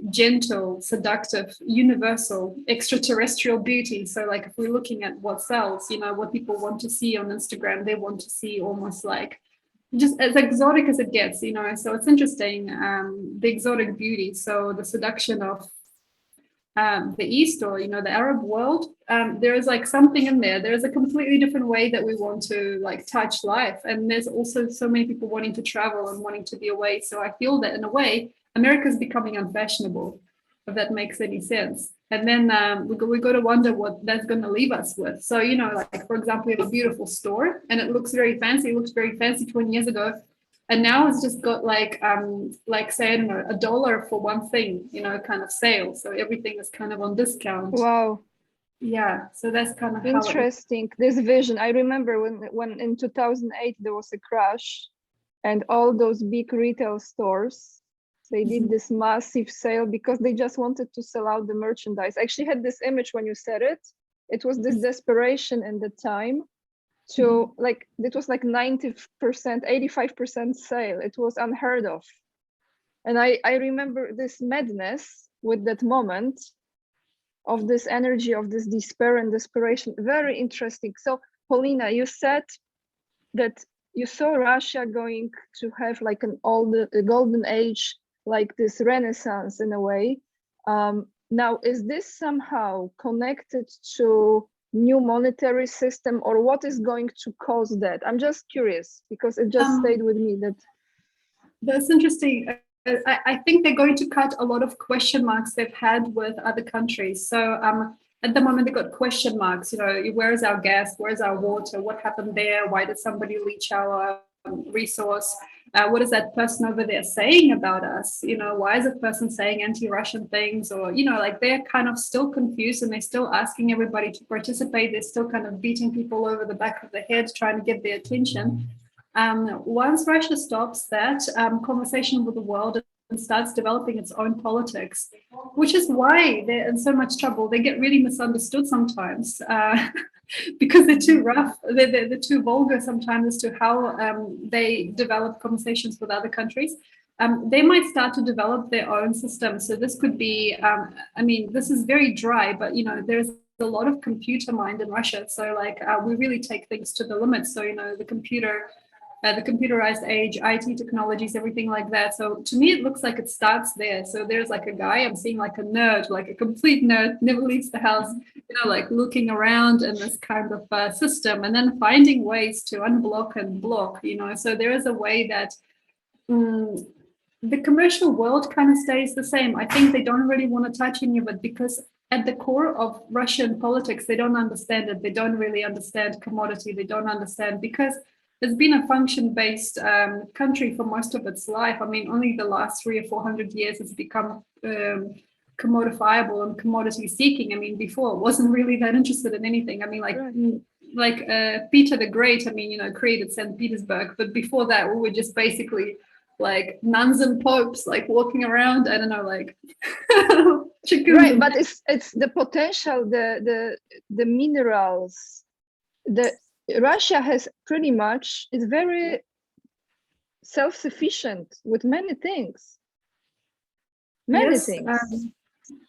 gentle, seductive, universal, extraterrestrial beauty. So like, if we're looking at what sells, you know, what people want to see on Instagram, they want to see almost like just as exotic as it gets, you know. So it's interesting, the exotic beauty. So the seduction of the East, or, you know, the Arab world, there is like something in there. There's a completely different way that we want to like touch life. And there's also so many people wanting to travel and wanting to be away. So I feel that in a way, America is becoming unfashionable, if that makes any sense. And then we got to wonder what that's going to leave us with. So, you know, like, for example, you have a beautiful store and it looks very fancy. It looks very fancy 20 years ago. And now it's just got like say, I don't know, $1 for one thing, you know, kind of sale. So everything is kind of on discount. Wow. Yeah. So that's kind of interesting. This vision. I remember when in 2008 there was a crash, and all those big retail stores They did this massive sale because they just wanted to sell out the merchandise. I actually had this image when you said it. It was this desperation in the time to like, it was like 90%, 85% sale. It was unheard of. And I remember this madness with that moment of this energy, of this despair and desperation. Very interesting. So Paulina, you said that you saw Russia going to have like an old golden age, like this renaissance in a way. Now, is this somehow connected to new monetary system, or what is going to cause that? I'm just curious because it just stayed with me that. That's interesting. I think they're going to cut a lot of question marks they've had with other countries. So at the moment, they've got question marks, you know, where's our gas? Where's our water? What happened there? Why did somebody leach our resource? What is that person over there saying about us? You know, why is a person saying anti-Russian things? Or, you know, like they're kind of still confused and they're still asking everybody to participate. They're still kind of beating people over the back of the head, trying to get their attention. Once Russia stops that conversation with the world and starts developing its own politics, which is why they're in so much trouble. They get really misunderstood sometimes because they're too rough. They're too vulgar sometimes as to how they develop conversations with other countries. They might start to develop their own system. So this could be, I mean, this is very dry, but, you know, there's a lot of computer mind in Russia. So like we really take things to the limit. So, you know, the computerized age, IT technologies, everything like that. So to me, it looks like it starts there. So there's like a guy, I'm seeing like a nerd, like a complete nerd, never leaves the house, you know, like looking around in this kind of system and then finding ways to unblock and block, you know. So there is a way that the commercial world kind of stays the same. I think they don't really want to touch any of it because at the core of Russian politics, they don't understand it. They don't really understand commodity. They don't understand because it's been a function-based country for most of its life. I mean, only the last 300 or 400 years it's become commodifiable and commodity seeking. I mean, before it wasn't really that interested in anything. I mean, like Peter the Great, I mean, you know, created St. Petersburg, but before that, we were just basically like nuns and popes, like walking around. I don't know, like chickens. Right, but it's the potential, the minerals, Russia has pretty much, it's very self-sufficient with many things. Many things.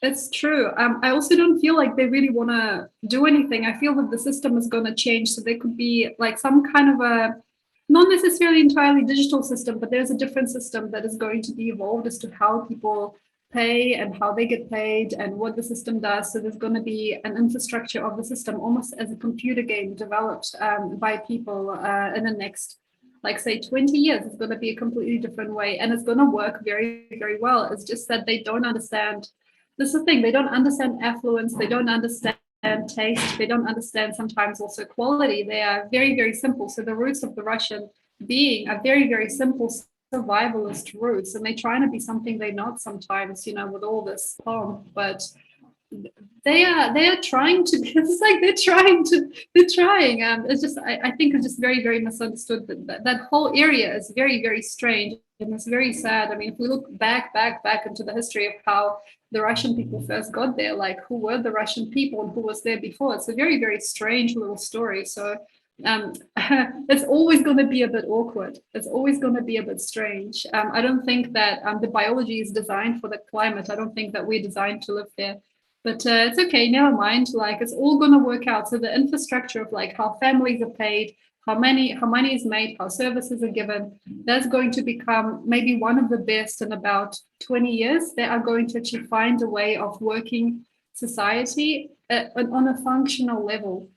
It's true. I also don't feel like they really want to do anything. I feel that the system is going to change. So there could be like some kind of a, not necessarily entirely digital system, but there's a different system that is going to be evolved as to how people pay and how they get paid and what the system does. So there's going to be an infrastructure of the system almost as a computer game developed by people in the next, like say 20 years. It's going to be a completely different way and it's going to work very, very well. It's just that they don't understand. This is the thing, they don't understand affluence, they don't understand taste, they don't understand sometimes also quality. They are very, very simple. So the roots of the Russian being are very, very simple survivalist roots, and they're trying to be something they're not sometimes, you know, with all this pomp, but they are trying to be, it's like they're trying. It's just, I think it's just very, very misunderstood. That whole area is very, very strange and it's very sad. I mean, if we look back into the history of how the Russian people first got there, like who were the Russian people and who was there before, it's a very, very strange little story. So it's always going to be a bit awkward. It's always going to be a bit strange. I don't think that the biology is designed for the climate. I don't think that we're designed to live there. But it's okay, never mind. Like it's all going to work out. So the infrastructure of like how families are paid, how money is made, how services are given, that's going to become maybe one of the best in about 20 years. They are going to actually find a way of working society on a functional level.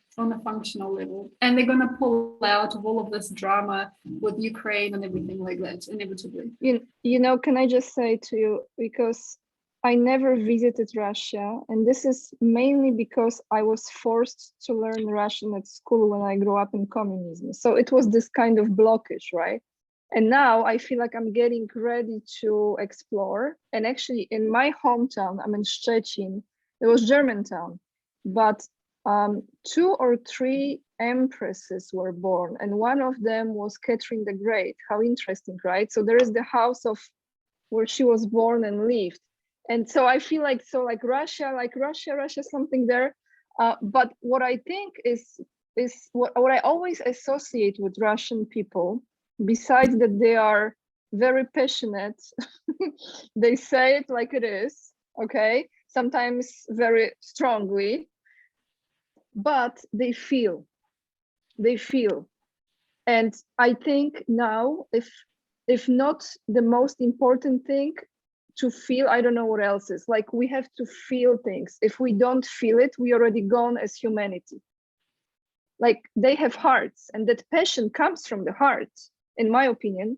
And they're going to pull out of all of this drama with Ukraine and everything like that, inevitably. You know, can I just say to you, because I never visited Russia, and this is mainly because I was forced to learn Russian at school when I grew up in communism. So it was this kind of blockage, right? And now I feel like I'm getting ready to explore. And actually in my hometown, I'm in Szczecin, it was Germantown, but 2 or 3 empresses were born, and one of them was Catherine the Great. How interesting, right? So there is the house of where she was born and lived. And so I feel like, so like Russia, something there. But what I think is what I always associate with Russian people, besides that they are very passionate, they say it like it is, okay, sometimes very strongly, but they feel. And I think now, if not the most important thing, to feel, I don't know what else is, like we have to feel things. If we don't feel it, we already gone as humanity. Like they have hearts, and that passion comes from the heart, in my opinion.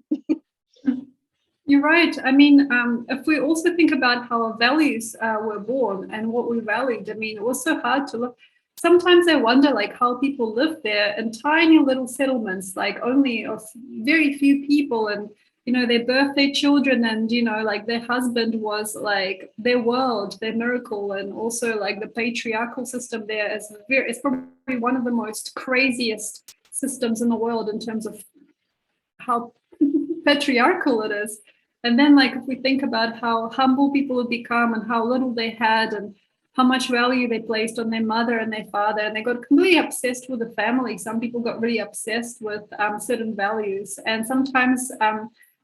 You're right. I mean, if we also think about how our values were born and what we valued, I mean, it was so hard to look. Sometimes I wonder, like, how people live there in tiny little settlements, like only of very few people, and they birth their children, and like their husband was like their world, their miracle, and also like the patriarchal system there is it's probably one of the most craziest systems in the world in terms of how patriarchal it is. And then, like, if we think about how humble people have become and how little they had and how much value they placed on their mother and their father, and they got completely obsessed with the family. Some people got really obsessed with certain values. And sometimes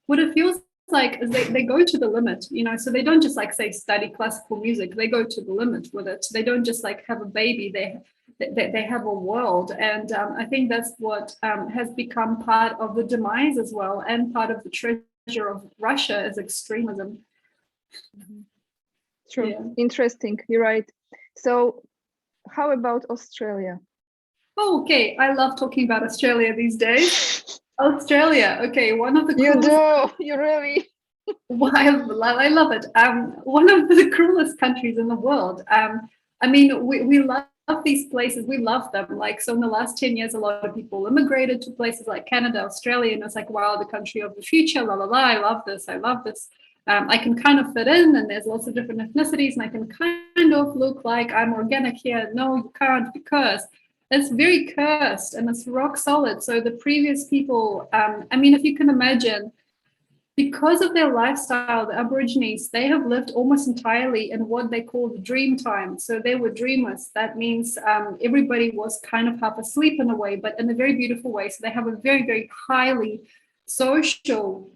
what it feels like is they go to the limit, so they don't just like say study classical music, they go to the limit with it. They don't just like have a baby, they have a world. And I think that's what has become part of the demise as well, and part of the treasure of Russia is extremism. True. Yeah. Interesting. You're right. So how about Australia? Oh, okay. I love talking about Australia these days. Australia. Okay. One of the You really. I love it. One of the cruelest countries in the world. I mean, we love these places. We love them. Like, so in the last 10 years, a lot of people immigrated to places like Canada, Australia, and it's like, wow, the country of the future, la la la. I love this. I can kind of fit in, and there's lots of different ethnicities, and I can kind of look like I'm organic here. No, you can't, because it's very cursed and it's rock solid. So the previous people, I mean, if you can imagine, because of their lifestyle, the Aborigines, they have lived almost entirely in what they call the dream time. So they were dreamers. That means everybody was kind of half asleep in a way, but in a very beautiful way. So they have a very, very highly social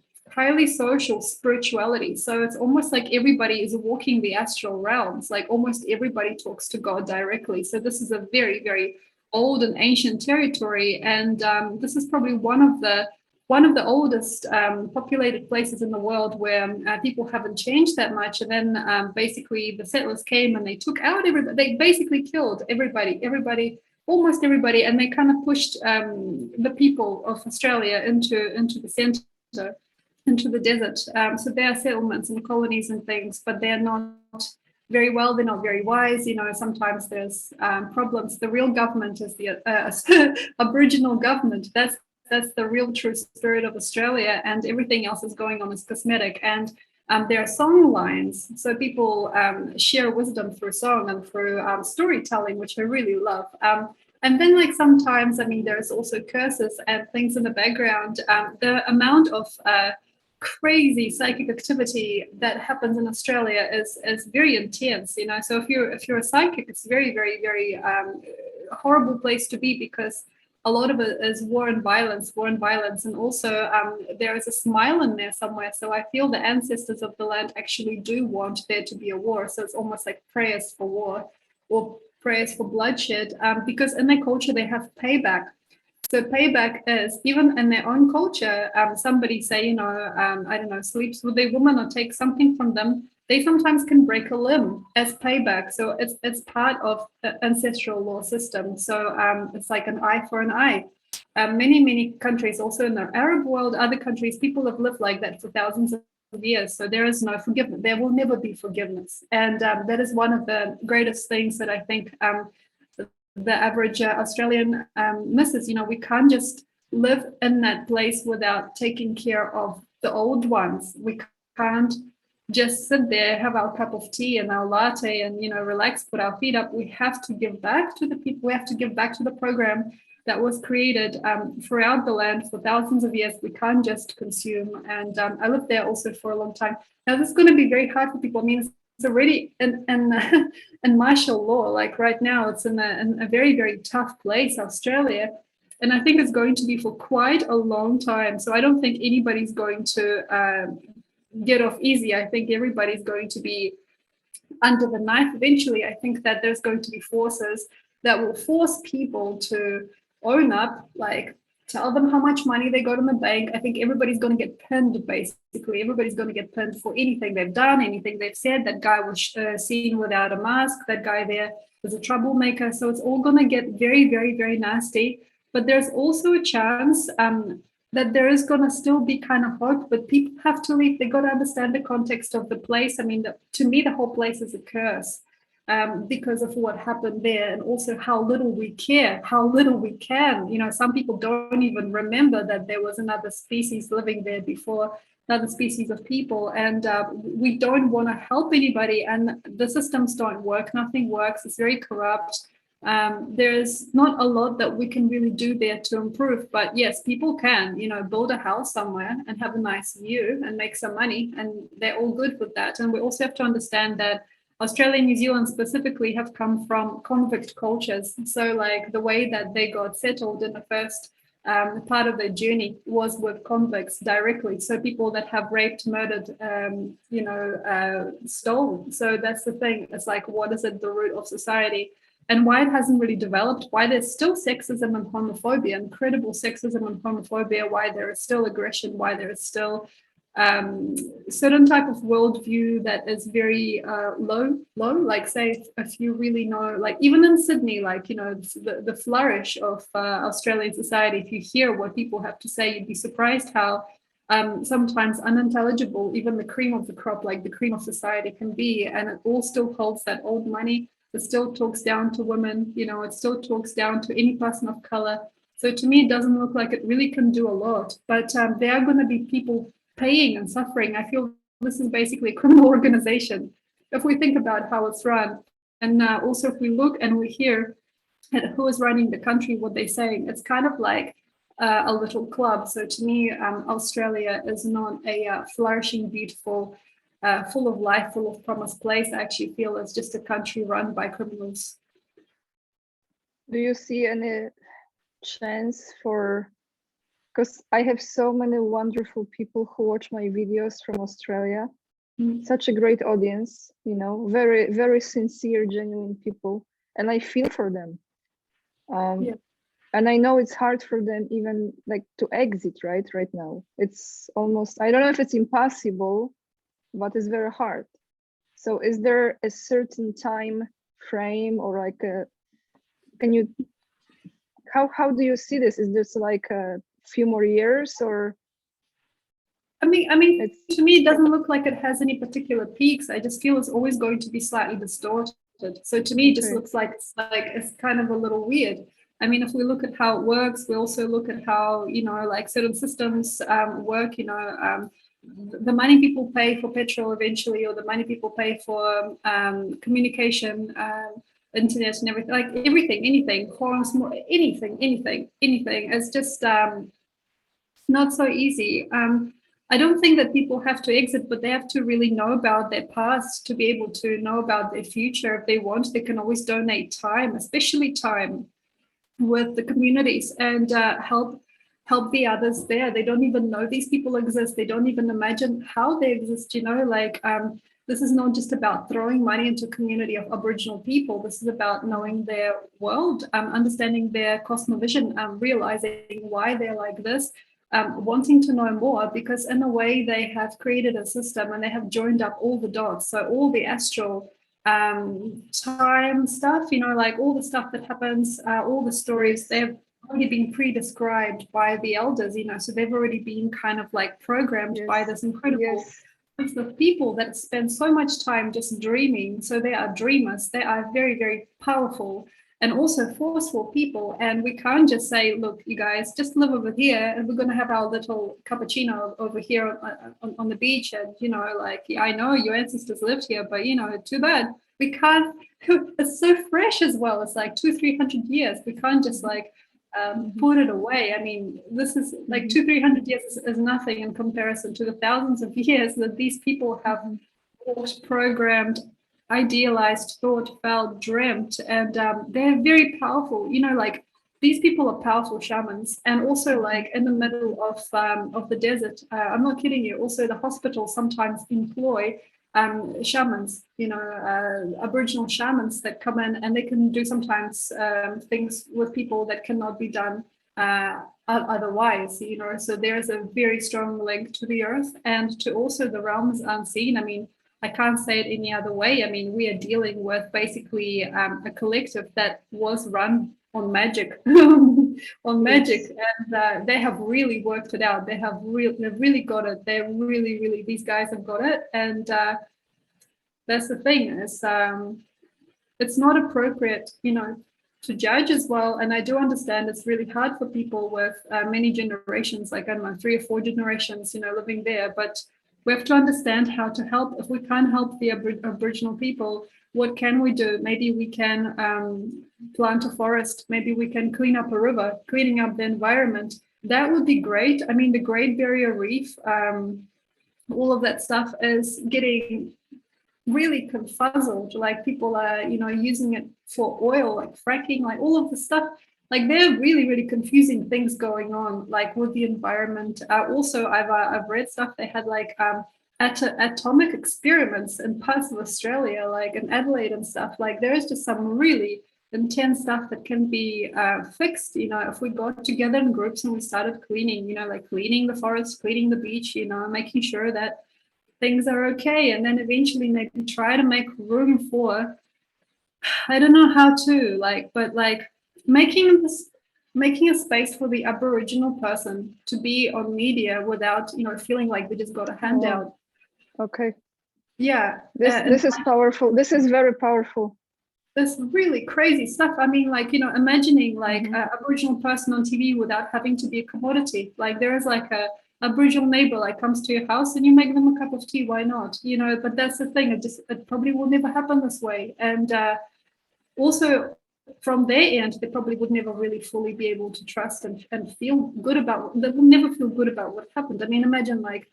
spirituality. So it's almost like everybody is walking the astral realms. Like almost everybody talks to God directly. So this is a very, very old and ancient territory. And this is probably one of the oldest populated places in the world where people haven't changed that much. And then basically the settlers came and they took out everybody. They basically killed everybody, almost everybody, and they kind of pushed the people of Australia into the center, into the desert. So there are settlements and colonies and things, but they're not very well. They're not very wise. Sometimes there's problems. The real government is the Aboriginal government. That's the real true spirit of Australia, and everything else is going on as cosmetic. And there are song lines, so people share wisdom through song and through storytelling, which I really love. And then, like, sometimes, I mean, there's also curses and things in the background. The amount of crazy psychic activity that happens in Australia is very intense. So if you're a psychic, it's very, very, very horrible place to be, because a lot of it is war and violence, and also there is a smile in there somewhere. So I feel the ancestors of the land actually do want there to be a war. So it's almost like prayers for war or prayers for bloodshed, because in their culture they have payback. So payback is, even in their own culture, somebody say, I don't know, sleeps with a woman or takes something from them, they sometimes can break a limb as payback. So it's part of the ancestral law system. So it's like an eye for an eye. Many countries, also in the Arab world, other countries, people have lived like that for thousands of years. So there is no forgiveness. There will never be forgiveness. And that is one of the greatest things that I think the average Australian misses. We can't just live in that place without taking care of the old ones. We can't just sit there, have our cup of tea and our latte and relax, put our feet up. We have to give back to the people. We have to give back to the program. that was created throughout the land for thousands of years. We can't just consume. And I lived there also for a long time. Now, this is going to be very hard for people. I mean, it's already in martial law. Like right now, it's in a very, very tough place, Australia. And I think it's going to be for quite a long time. So I don't think anybody's going to get off easy. I think everybody's going to be under the knife eventually. I think that there's going to be forces that will force people to own up, like tell them how much money they got in the bank. I think everybody's going to get pinned, basically. Everybody's going to get pinned for anything they've done, anything they've said. That guy was seen without a mask. That guy there was a troublemaker. So it's all going to get very, very, very nasty. But there's also a chance that there is going to still be kind of hope, but people have to leave. They got to understand the context of the place. I mean, to me, the whole place is a curse because of what happened there, and also how little we care, how little we can. You know, some people don't even remember that there was another species living there before, another species of people, and we don't want to help anybody, and the systems don't work. Nothing works. It's very corrupt. There's not a lot that we can really do there to improve, but yes, people can, you know, build a house somewhere and have a nice view and make some money, and they're all good with that. And we also have to understand that Australia and New Zealand specifically have come from convict cultures. So like the way that they got settled in the first part of their journey was with convicts directly. So people that have raped, murdered, stolen. So that's the thing. It's like, what is at the root of society? And why it hasn't really developed, why there's still sexism and homophobia, incredible sexism and homophobia, why there is still aggression, why there is still certain type of worldview that is very low, like say if you really know, like even in Sydney, like, you know, the flourish of Australian society, if you hear what people have to say, you'd be surprised how sometimes unintelligible even the cream of the crop, like the cream of society can be, and it all still holds that old money. It still talks down to women, you know, it still talks down to any person of color. So to me, it doesn't look like it really can do a lot, but there are going to be people paying and suffering. I feel this is basically a criminal organization if we think about how it's run. And also if we look and we hear at who is running the country, what they're saying, it's kind of like a little club. So to me, Australia is not a flourishing, beautiful, full of life, full of promise place. I actually feel it's just a country run by criminals. Do you see any chance for, because I have so many wonderful people who watch my videos from Australia, such a great audience, you know, very, very sincere, genuine people, and I feel for them. And I know it's hard for them even like to exit right now. It's almost, I don't know if it's impossible, but it's very hard. So is there a certain time frame or like can you, how do you see this? Is this like a few more years or? I mean, to me, it doesn't look like it has any particular peaks. I just feel it's always going to be slightly distorted. So to me, it just looks like it's kind of a little weird. I mean, if we look at how it works, we also look at how, you know, like certain systems work, you know, the money people pay for petrol eventually, or the money people pay for communication, internet and everything, like everything, anything, forums, anything. It's just not so easy. I don't think that people have to exit, but they have to really know about their past to be able to know about their future. If they want, they can always donate time, especially time, with the communities and help the others there. They don't even know these people exist. They don't even imagine how they exist, you know, like this is not just about throwing money into a community of Aboriginal people. This is about knowing their world, understanding their cosmovision, realizing why they're like this, wanting to know more, because in a way they have created a system and they have joined up all the dots. So all the astral time stuff, you know, like all the stuff that happens, all the stories, they've already been pre-described by the elders, you know, so they've already been kind of like programmed by this incredible group of people that spend so much time just dreaming. So they are dreamers. They are very, very powerful and also forceful people. And we can't just say, look, you guys just live over here and we're going to have our little cappuccino over here on the beach. And, you know, like, yeah, I know your ancestors lived here, but, you know, too bad. We can't, it's so fresh as well. It's like 200-300 years. We can't just like put it away. I mean, this is like 200-300 years is nothing in comparison to the thousands of years that these people have walked, programmed, idealized, thought, felt, dreamt, and they're very powerful. You know, like these people are powerful shamans, and also like in the middle of the desert. I'm not kidding you. Also, the hospitals sometimes employ shamans, you know, Aboriginal shamans that come in, and they can do sometimes things with people that cannot be done otherwise, you know. So there's a very strong link to the earth and to also the realms unseen. I mean, I can't say it any other way. I mean, we are dealing with basically a collective that was run on magic, on magic, and they have really worked it out. They've really got it. They're really, these guys have got it, and that's the thing is, it's not appropriate, you know, to judge as well. And I do understand it's really hard for people with many generations, like I don't know, 3 or 4 generations, you know, living there, but we have to understand how to help. If we can't help the Aboriginal people, what can we do? Maybe we can plant a forest. Maybe we can clean up a river, cleaning up the environment. That would be great. I mean, the Great Barrier Reef, all of that stuff is getting really confuzzled. Like people are, you know, using it for oil, like fracking, like all of the stuff. Like they're really confusing things going on, like with the environment. Also, I've read stuff. They had like atomic experiments in parts of Australia, like in Adelaide and stuff. Like there's just some really intense stuff that can be fixed. You know, if we got together in groups and we started cleaning, you know, like cleaning the forest, cleaning the beach, you know, making sure that things are okay, and then eventually maybe try to make room for. I don't know how to but making a space for the Aboriginal person to be on media without, you know, feeling like they just got a handout. Okay. Yeah. This is powerful. This is very powerful. This really crazy stuff. I mean, like, you know, imagining like an Aboriginal person on TV without having to be a commodity. Like there is like a Aboriginal neighbor like comes to your house and you make them a cup of tea. Why not? You know, but that's the thing. It probably will never happen this way. And also from their end, they probably would never really fully be able to trust and feel good about. They will never feel good about what happened. I mean, imagine like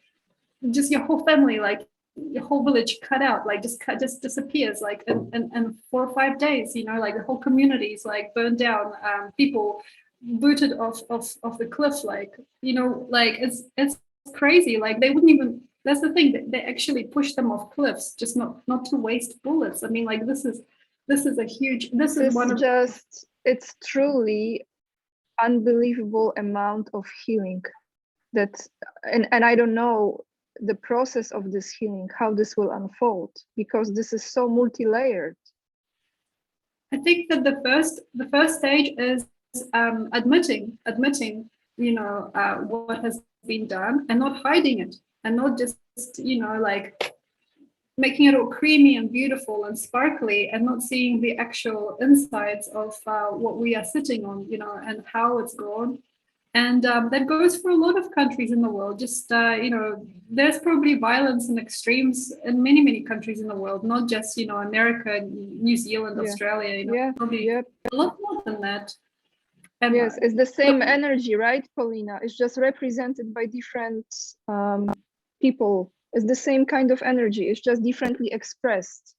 just your whole family, like your whole village cut out, like just disappears, like in 4 or 5 days, you know, like the whole community is like burned down, people booted off the cliff, like, you know, like it's crazy. Like they wouldn't even, that's the thing, they actually push them off cliffs just not to waste bullets. I mean, like this is a huge, this is one of just, it's truly unbelievable amount of healing that, and I don't know the process of this healing, how this will unfold, because this is so multi-layered. I think that the first stage is admitting, you know, what has been done and not hiding it, and not just, you know, like making it all creamy and beautiful and sparkly, and not seeing the actual insides of what we are sitting on, you know, and how it's grown. And that goes for a lot of countries in the world. Just, you know, there's probably violence and extremes in many countries in the world, not just, you know, America, New Zealand, Australia, you know, probably a lot more than that. And yes, it's the same energy, right, Paulina? It's just represented by different people. It's the same kind of energy. It's just differently expressed.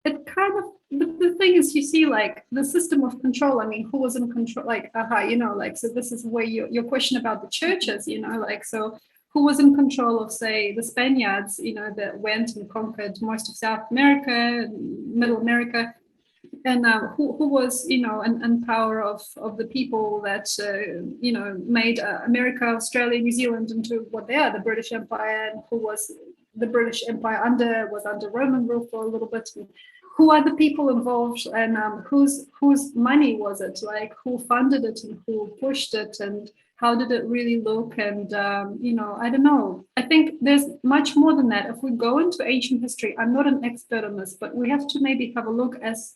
It kind of, the thing is, you see, like the system of control. I mean, who was in control? Like, you know, like, so this is where your question about the churches, you know, like, so who was in control of, say, the Spaniards, you know, that went and conquered most of South America, Middle America, and who was, you know, in power of the people that, you know, made America, Australia, New Zealand into what they are, the British Empire, and who was the British Empire was under Roman rule for a little bit. Who are the people involved, and whose money was it? Like, who funded it and who pushed it, and how did it really look? And you know, I don't know. I think there's much more than that. If we go into ancient history, I'm not an expert on this, but we have to maybe have a look as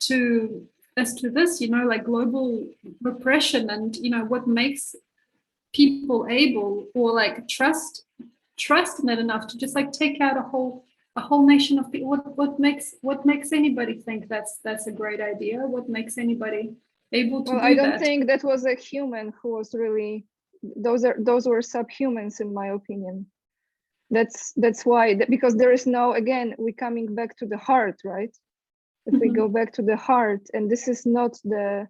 to this, you know, like global repression, and you know, what makes people able, or like trust in it enough to just like take out a whole nation of people. What makes anybody think that's a great idea? What makes anybody able to Well, do I don't that. think that was a human who was really, those were subhumans in my opinion. That's why, because there is no, again, we coming back to the heart, right? If we go back to the heart, and this is not the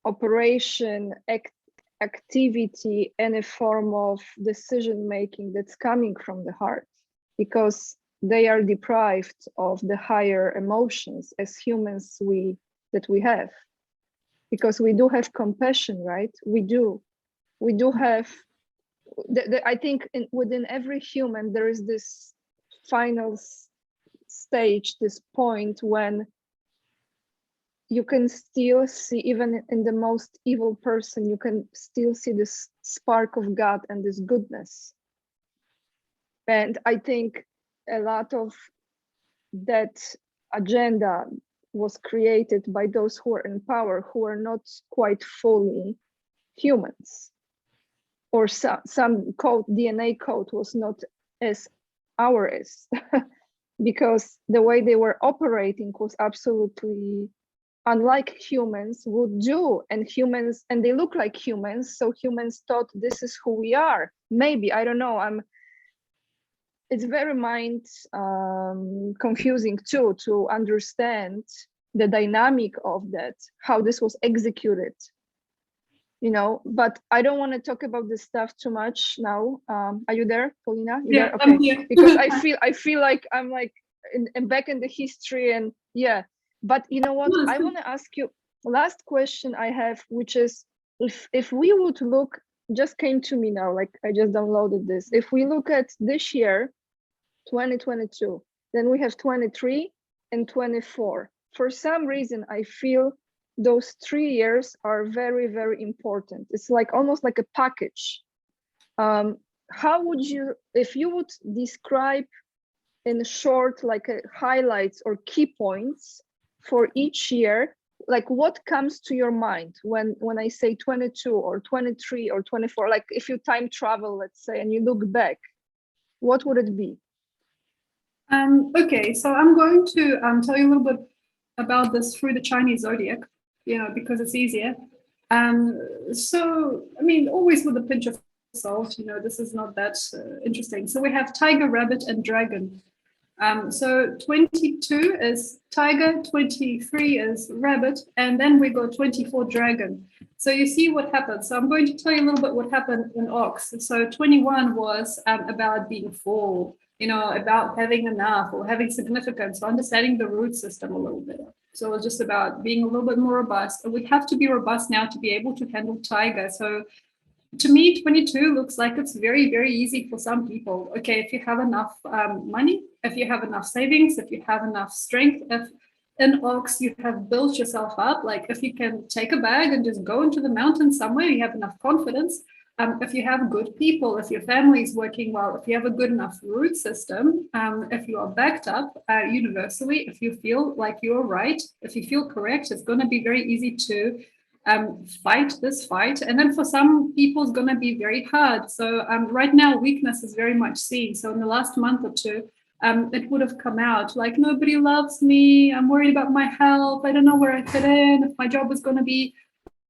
operation, activity, any form of decision making that's coming from the heart, because they are deprived of the higher emotions as humans that we have, because we do have compassion, right? We do have I think within every human there is this final stage, this point when you can still see, even in the most evil person, you can still see this spark of God and this goodness. And I think a lot of that agenda was created by those who are in power, who are not quite fully humans, or some code, DNA code was not as ours because the way they were operating was absolutely unlike humans would do. And they look like humans, so humans thought this is who we are. Maybe, I don't know, it's very mind confusing too, to understand the dynamic of that, how this was executed, but I don't want to talk about this stuff too much now. Are you there, Paulina? Yeah, there? Okay. I'm here. Because I feel like I'm like back in the history, and yeah. But you know what? I want to ask you last question I have, which is, if we would look, just came to me now, like I just downloaded this. If we look at this year, 2022, then we have 23 and 24. For some reason, I feel those 3 years are very, very important. It's like almost like a package. How would you, if you would describe in short, like highlights or key points for each year, like what comes to your mind when I say 22 or 23 or 24, like if you time travel, let's say, and you look back, what would it be? Okay, so I'm going to tell you a little bit about this through the Chinese zodiac, because it's easier. So, I mean, always with a pinch of salt, this is not that interesting. So we have tiger, rabbit, and dragon. So 22 is tiger, 23 is rabbit, and then we go 24 dragon. So you see what happens. So I'm going to tell you a little bit what happened in ox. So 21 was about being full, about having enough or having significance, so understanding the root system a little bit. So it's just about being a little bit more robust. We have to be robust now to be able to handle tiger. So to me, 22 looks like it's very, very easy for some people. Okay, if you have enough money, if you have enough savings, if you have enough strength, if in ox you have built yourself up, like if you can take a bag and just go into the mountains somewhere, you have enough confidence. If you have good people, if your family is working well, if you have a good enough root system, if you are backed up universally, if you feel like you're right, if you feel correct, it's going to be very easy to fight this fight. And then for some people, it's going to be very hard. So right now, weakness is very much seen. So in the last month or two, it would have come out like, nobody loves me. I'm worried about my health. I don't know where I fit in. If my job is going to be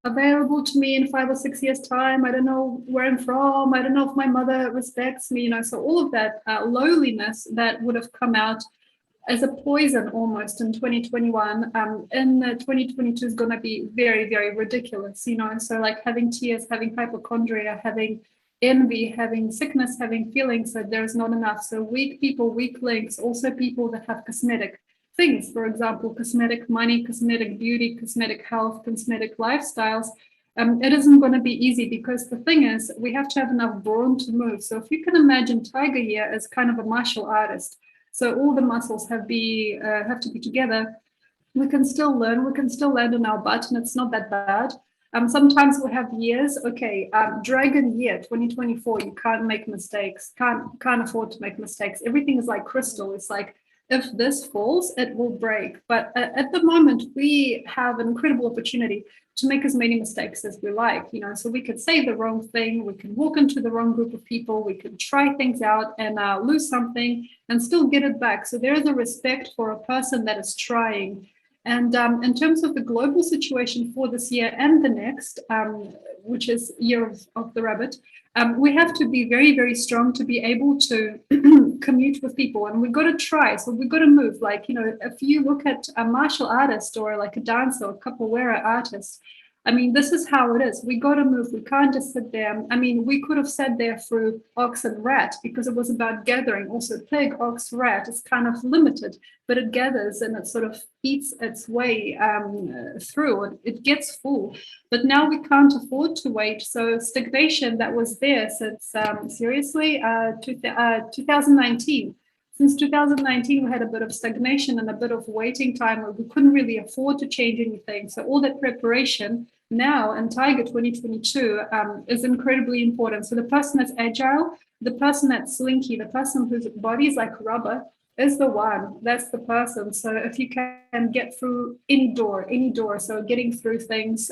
available to me in 5 or 6 years' time. I don't know where I'm from. I don't know if my mother respects me. So all of that lowliness that would have come out as a poison almost in 2021, in 2022 is going to be very, very ridiculous, so like having tears, having hypochondria, having envy, having sickness, having feelings that there's not enough. So weak people, weak links, also people that have cosmetic things, for example, cosmetic money, cosmetic beauty, cosmetic health, cosmetic lifestyles. It isn't going to be easy, because the thing is, we have to have enough brawn to move. So if you can imagine tiger here as kind of a martial artist, so all the muscles have to be together. We can still learn, we can still land on our butt, and it's not that bad. Sometimes we have years, okay, dragon year 2024, you can't make mistakes, can't afford to make mistakes. Everything is like crystal. It's like, if this falls, it will break. But at the moment, we have an incredible opportunity to make as many mistakes as we like, so we could say the wrong thing, we can walk into the wrong group of people, we can try things out and lose something and still get it back. So there is a respect for a person that is trying. And in terms of the global situation for this year and the next, which is Year of the Rabbit, we have to be very, very strong to be able to commute with people. And we've got to try. So we've got to move. Like, you know, if you look at a martial artist or like a dancer or capoeira artist, I mean, this is how it is. We got to move. We can't just sit there. I mean, we could have sat there through ox and rat because it was about gathering. Also, pig, ox, rat is kind of limited, but it gathers and it sort of eats its way through. It gets full. But now we can't afford to wait. So stagnation that was there since, seriously, 2019. Since 2019, we had a bit of stagnation and a bit of waiting time where we couldn't really afford to change anything. So all that preparation now in Tiger 2022 is incredibly important. So the person that's agile, the person that's slinky, the person whose body is like rubber is the one. That's the person. So if you can get through any door, so getting through things,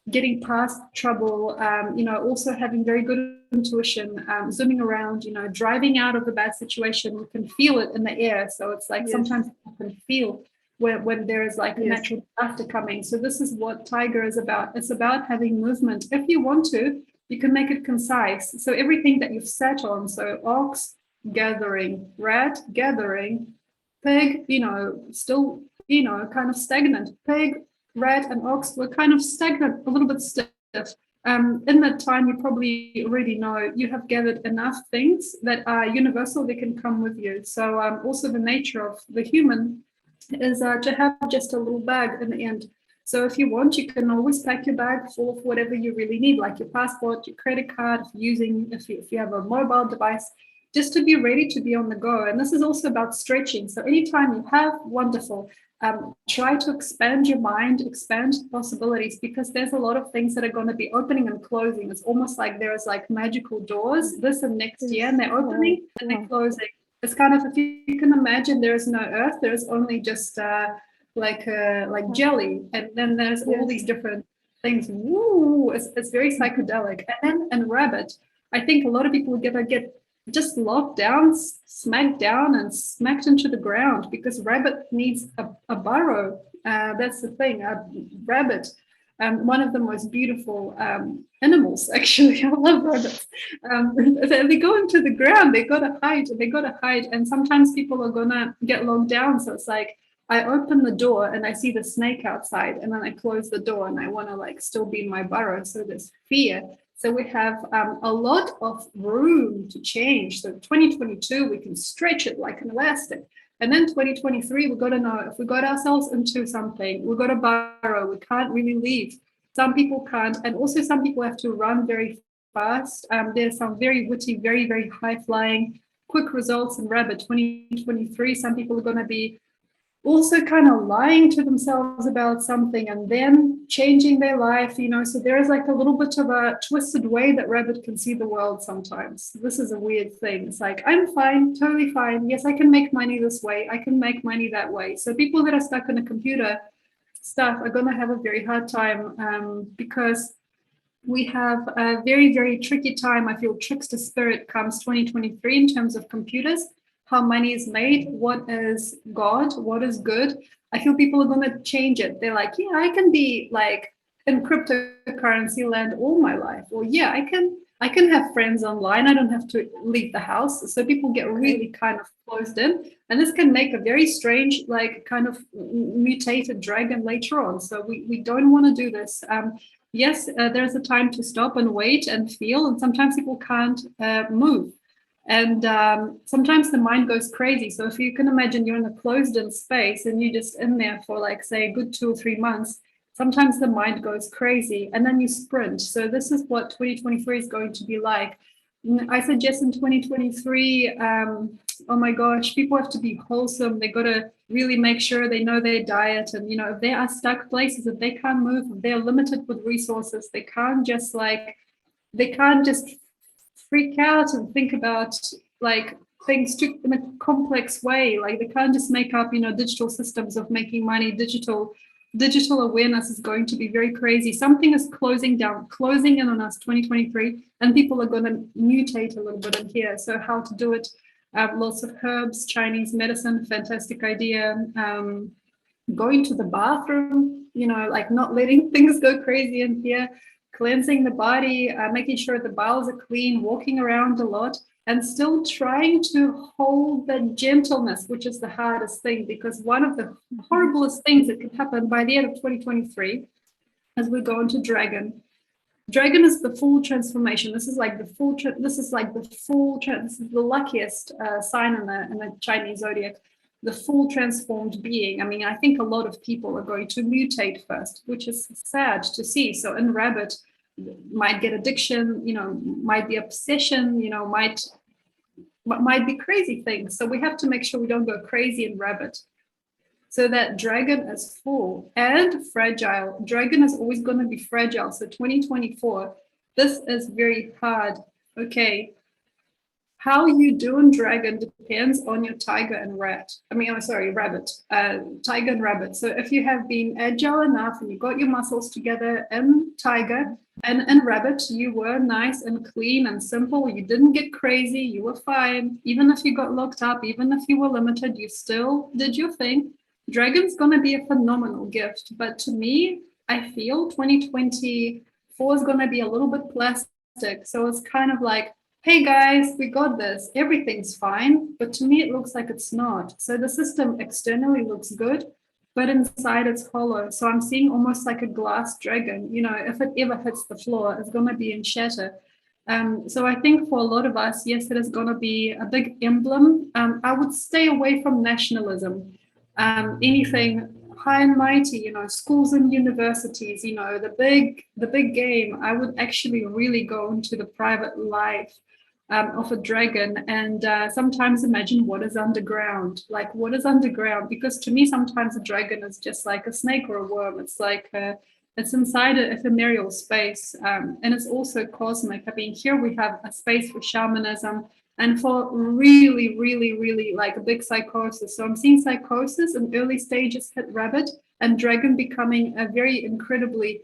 getting past trouble, you know, also having very good intuition, zooming around, you know, driving out of a bad situation, you can feel it in the air. So it's like sometimes you can feel when there is like a natural disaster coming. So this is what Tiger is about. It's about having movement. If you want to, you can make it concise. So everything that you've sat on, so ox, gathering, rat, gathering, pig, you know, still, you know, kind of stagnant, pig, rat and ox were kind of stagnant, a little bit stiff. In that time, you probably already know you have gathered enough things that are universal, they can come with you. So also the nature of the human is to have just a little bag in the end. So if you want, you can always pack your bag full of whatever you really need, like your passport, your credit card, if you have a mobile device, just to be ready to be on the go. And this is also about stretching. So anytime you have, wonderful. Try to expand your mind, expand possibilities, because there's a lot of things that are going to be opening and closing. It's almost like there's like magical doors this and next year, and they're opening and they're closing. It's kind of, if you can imagine, there is no earth, there's only just like jelly, and then there's all these different things. Woo, it's very psychedelic. And then in rabbit, I think a lot of people get just locked down, smacked down, and smacked into the ground because rabbit needs a burrow. That's the thing. A rabbit, one of the most beautiful animals. Actually, I love rabbits. They go into the ground. They gotta hide. And sometimes people are gonna get locked down. So it's like I open the door and I see the snake outside, and then I close the door and I want to like still be in my burrow. So there's fear. So we have a lot of room to change. So 2022, we can stretch it like an elastic. And then 2023, we've got to know if we got ourselves into something, we've got to borrow, we can't really leave. Some people can't. And also some people have to run very fast. There's some very witty, very, very high flying, quick results in Rabbit 2023. Some people are going to be also kind of lying to themselves about something and then changing their life, you know. So there is like a little bit of a twisted way that rabbit can see the world sometimes. This is a weird thing. It's like, I'm fine, totally fine. Yes, I can make money this way. I can make money that way. So people that are stuck in a computer stuff are going to have a very hard time because we have a very, very tricky time. I feel trickster spirit comes 2023 in terms of computers, how money is made, what is God, what is good. I feel people are going to change it. They're like, yeah, I can be like in cryptocurrency land all my life. Or yeah, I can have friends online. I don't have to leave the house. So people get really kind of closed in. And this can make a very strange, like kind of mutated dragon later on. So we don't want to do this. Yes, there's a time to stop and wait and feel. And sometimes people can't move. And sometimes the mind goes crazy. So if you can imagine you're in a closed in space and you're just in there for like, say, a good 2 or 3 months, sometimes the mind goes crazy and then you sprint. So this is what 2023 is going to be like. I suggest in 2023, oh my gosh, people have to be wholesome. They got to really make sure they know their diet. And, you know, if they are stuck places, if they can't move, if they're limited with resources, they can't just freak out and think about like things in a complex way. Like they can't just make up, you know, digital systems of making money. Digital awareness is going to be very crazy. Something is closing in on us 2023, and people are going to mutate a little bit in here. So how to do it? Lots of herbs, Chinese medicine, fantastic idea. going to the bathroom, you know, like not letting things go crazy in here, cleansing the body, making sure the bowels are clean, walking around a lot, and still trying to hold that gentleness, which is the hardest thing, because one of the horriblest things that could happen by the end of 2023 as we go into Dragon. Dragon is the full transformation. This is like the full. This is the luckiest sign in the Chinese zodiac. The full transformed being. I mean, I think a lot of people are going to mutate first, which is sad to see. So in Rabbit, might get addiction. You know, might be obsession. You know, might be crazy things. So we have to make sure we don't go crazy in Rabbit. So that Dragon is full and fragile. Dragon is always going to be fragile. So 2024, this is very hard. Okay. How you do in Dragon depends on your tiger and rat. Rabbit. Tiger and rabbit. So if you have been agile enough and you got your muscles together in tiger and in rabbit, you were nice and clean and simple. You didn't get crazy. You were fine. Even if you got locked up, even if you were limited, you still did your thing. Dragon's going to be a phenomenal gift, but to me, I feel 2024 is going to be a little bit plastic. So it's kind of like, hey guys, we got this, everything's fine. But to me, it looks like it's not. So the system externally looks good, but inside it's hollow. So I'm seeing almost like a glass dragon. You know, if it ever hits the floor, it's going to be in shatter. So I think for a lot of us, yes, it is going to be a big emblem. I would stay away from nationalism. Anything high and mighty, you know, schools and universities, you know, the big game. I would actually really go into the private life of a dragon and sometimes imagine what is underground, like what is underground, because to me sometimes a dragon is just like a snake or a worm. It's like it's inside an ephemeral space, and it's also cosmic. I mean, here we have a space for shamanism and for really, really, really like a big psychosis. So I'm seeing psychosis in early stages hit rabbit and dragon becoming a very incredibly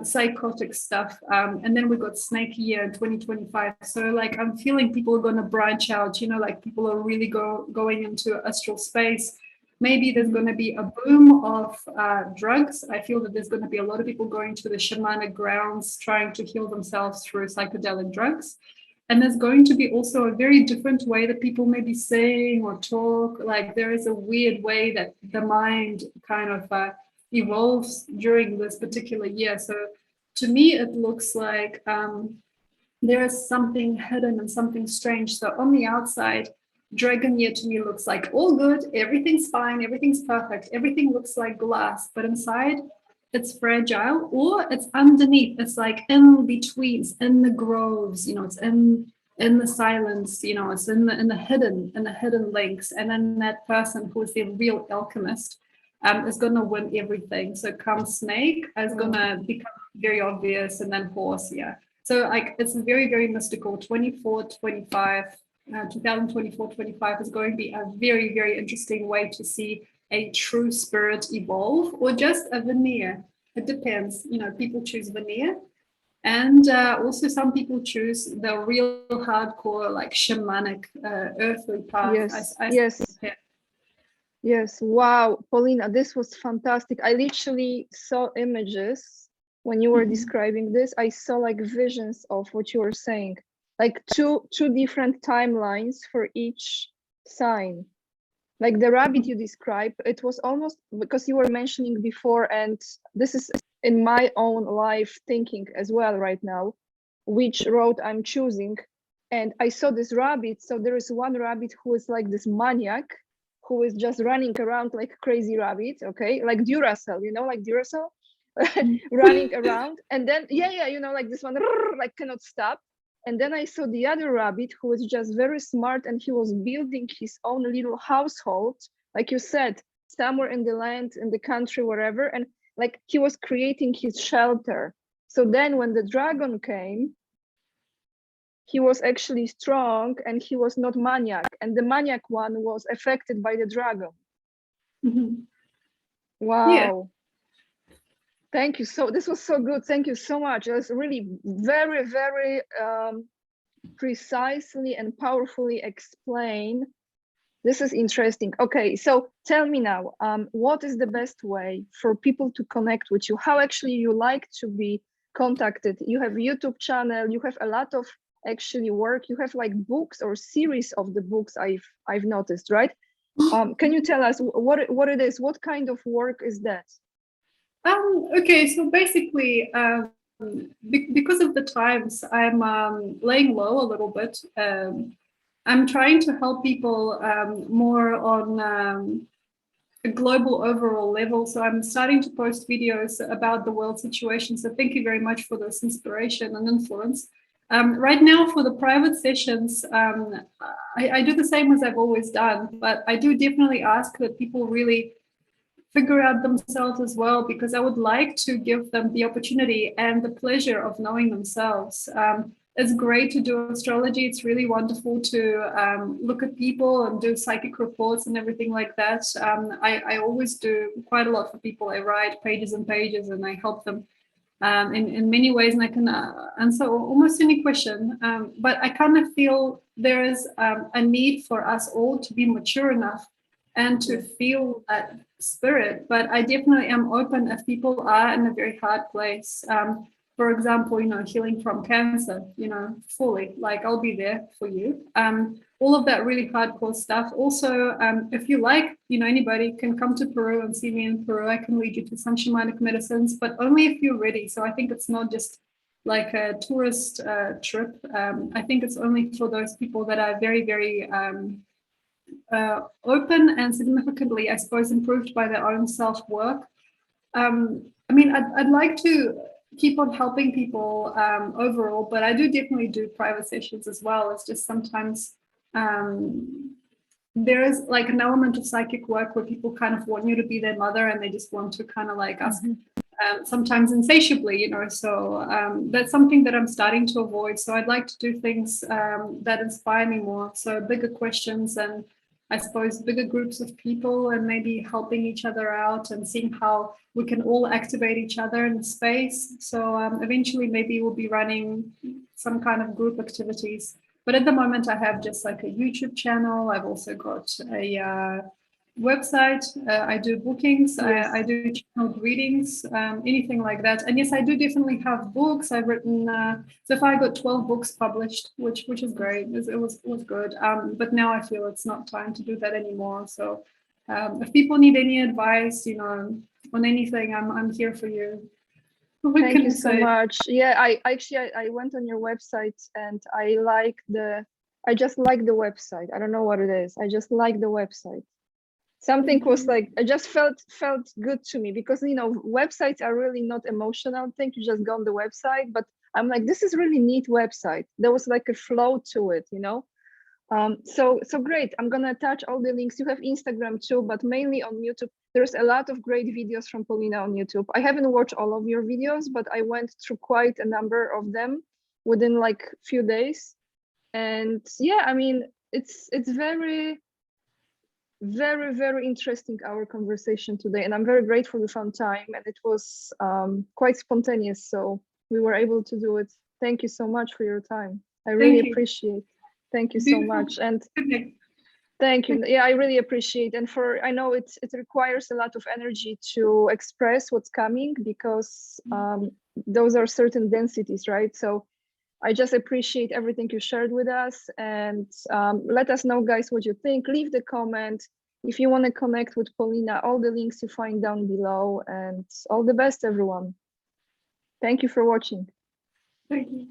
psychotic stuff. And then we got snake year in 2025. So like I'm feeling people are going to branch out, you know, like people are really going into astral space. Maybe there's going to be a boom of drugs. I feel that there's going to be a lot of people going to the shamanic grounds, trying to heal themselves through psychedelic drugs. And there's going to be also a very different way that people maybe sing or talk. Like there is a weird way that the mind kind of evolves during this particular year. So to me, it looks like there is something hidden and something strange. So on the outside, Dragon year to me looks like all good, everything's fine, everything's perfect, everything looks like glass, but inside it's fragile, or it's underneath, it's like in between, it's in the groves, you know, it's in the silence, you know, it's in the hidden links. And then that person who is the real alchemist is going to win everything. So come snake is going to become very obvious, and then horse, yeah. So like it's very, very mystical. 2024-25 is going to be a very, very interesting way to see a true spirit evolve, or just a veneer. It depends. You know, people choose veneer, and also some people choose the real hardcore, like shamanic, earthly path. Yes. Wow, Paulina, this was fantastic. I literally saw images when you were describing this. I saw like visions of what you were saying, like two different timelines for each sign. Like the rabbit you described, it was almost, because you were mentioning before, and this is in my own life thinking as well right now, which road I'm choosing. And I saw this rabbit. So there is one rabbit who is like this maniac, who is just running around like a crazy rabbit, okay? Like Duracell, you know, like Duracell, running around. And then, you know, like this one, like cannot stop. And then I saw the other rabbit who was just very smart, and he was building his own little household, like you said, somewhere in the land, in the country, wherever. And like he was creating his shelter. So then when the dragon came, he was actually strong and he was not maniac. And the maniac one was affected by the dragon. Wow. Yeah. Thank you. So this was so good. Thank you so much. It was really very, very precisely and powerfully explained This is interesting. Okay, so tell me now, what is the best way for people to connect with you? How actually you like to be contacted? You have YouTube channel, you have a lot of actually work, you have like books or series of the books I've noticed, right? Can you tell us what it is? What kind of work is that? Okay, so basically, because of the times, I'm laying low a little bit. I'm trying to help people more on a global overall level. So I'm starting to post videos about the world situation. So thank you very much for this inspiration and influence. Right now, for the private sessions, I do the same as I've always done, but I do definitely ask that people really figure out themselves as well, because I would like to give them the opportunity and the pleasure of knowing themselves. It's great to do astrology. It's really wonderful to look at people and do psychic reports and everything like that. I always do quite a lot for people. I write pages and pages and I help them in many ways, and I can answer almost any question. But I kind of feel there is a need for us all to be mature enough and to feel that spirit. But I definitely am open if people are in a very hard place. For example, healing from cancer, fully, like I'll be there for you. All of that really hardcore stuff. Also, if you like, anybody can come to Peru and see me in Peru. I can lead you to some shamanic medicines, but only if you're ready. So I think it's not just like a tourist trip. I think it's only for those people that are very, very open and significantly, I suppose, improved by their own self-work. I'd like to keep on helping people overall, but I do definitely do private sessions as well. It's just sometimes there is like an element of psychic work where people kind of want you to be their mother and they just want to kind of like ask sometimes insatiably, so that's something that I'm starting to avoid. So I'd like to do things that inspire me more. So bigger questions and I suppose bigger groups of people and maybe helping each other out and seeing how we can all activate each other in space. So eventually maybe we'll be running some kind of group activities. But at the moment I have just like a YouTube channel. I've also got a website. I do bookings. Yes. I do channeled readings, anything like that. And yes, I do definitely have books. I've written so far I got 12 books published, which is great. It was good. But now I feel it's not time to do that anymore. So if people need any advice, on anything, I'm here for you. Thank you so much. Yeah, I went on your website and I just like the website. I don't know what it is. I just like the website. Something was like, I just felt good to me because, websites are really not emotional thing. You just go on the website, but I'm like, this is really neat website. There was like a flow to it, So great. I'm going to attach all the links. You have Instagram too, but mainly on YouTube. There's a lot of great videos from Paulina on YouTube. I haven't watched all of your videos, but I went through quite a number of them within like few days. And yeah, it's very, very, very interesting, our conversation today, and I'm very grateful we found time, and it was quite spontaneous, so we were able to do it. Thank you so much for your time. I really appreciate. Thank you so much. And thank you. Yeah, I really appreciate. And I know it requires a lot of energy to express what's coming, because those are certain densities, right? So I just appreciate everything you shared with us, and let us know, guys, what you think. Leave the comment. If you want to connect with Paulina, all the links you find down below, and all the best, everyone. Thank you for watching. Thank you.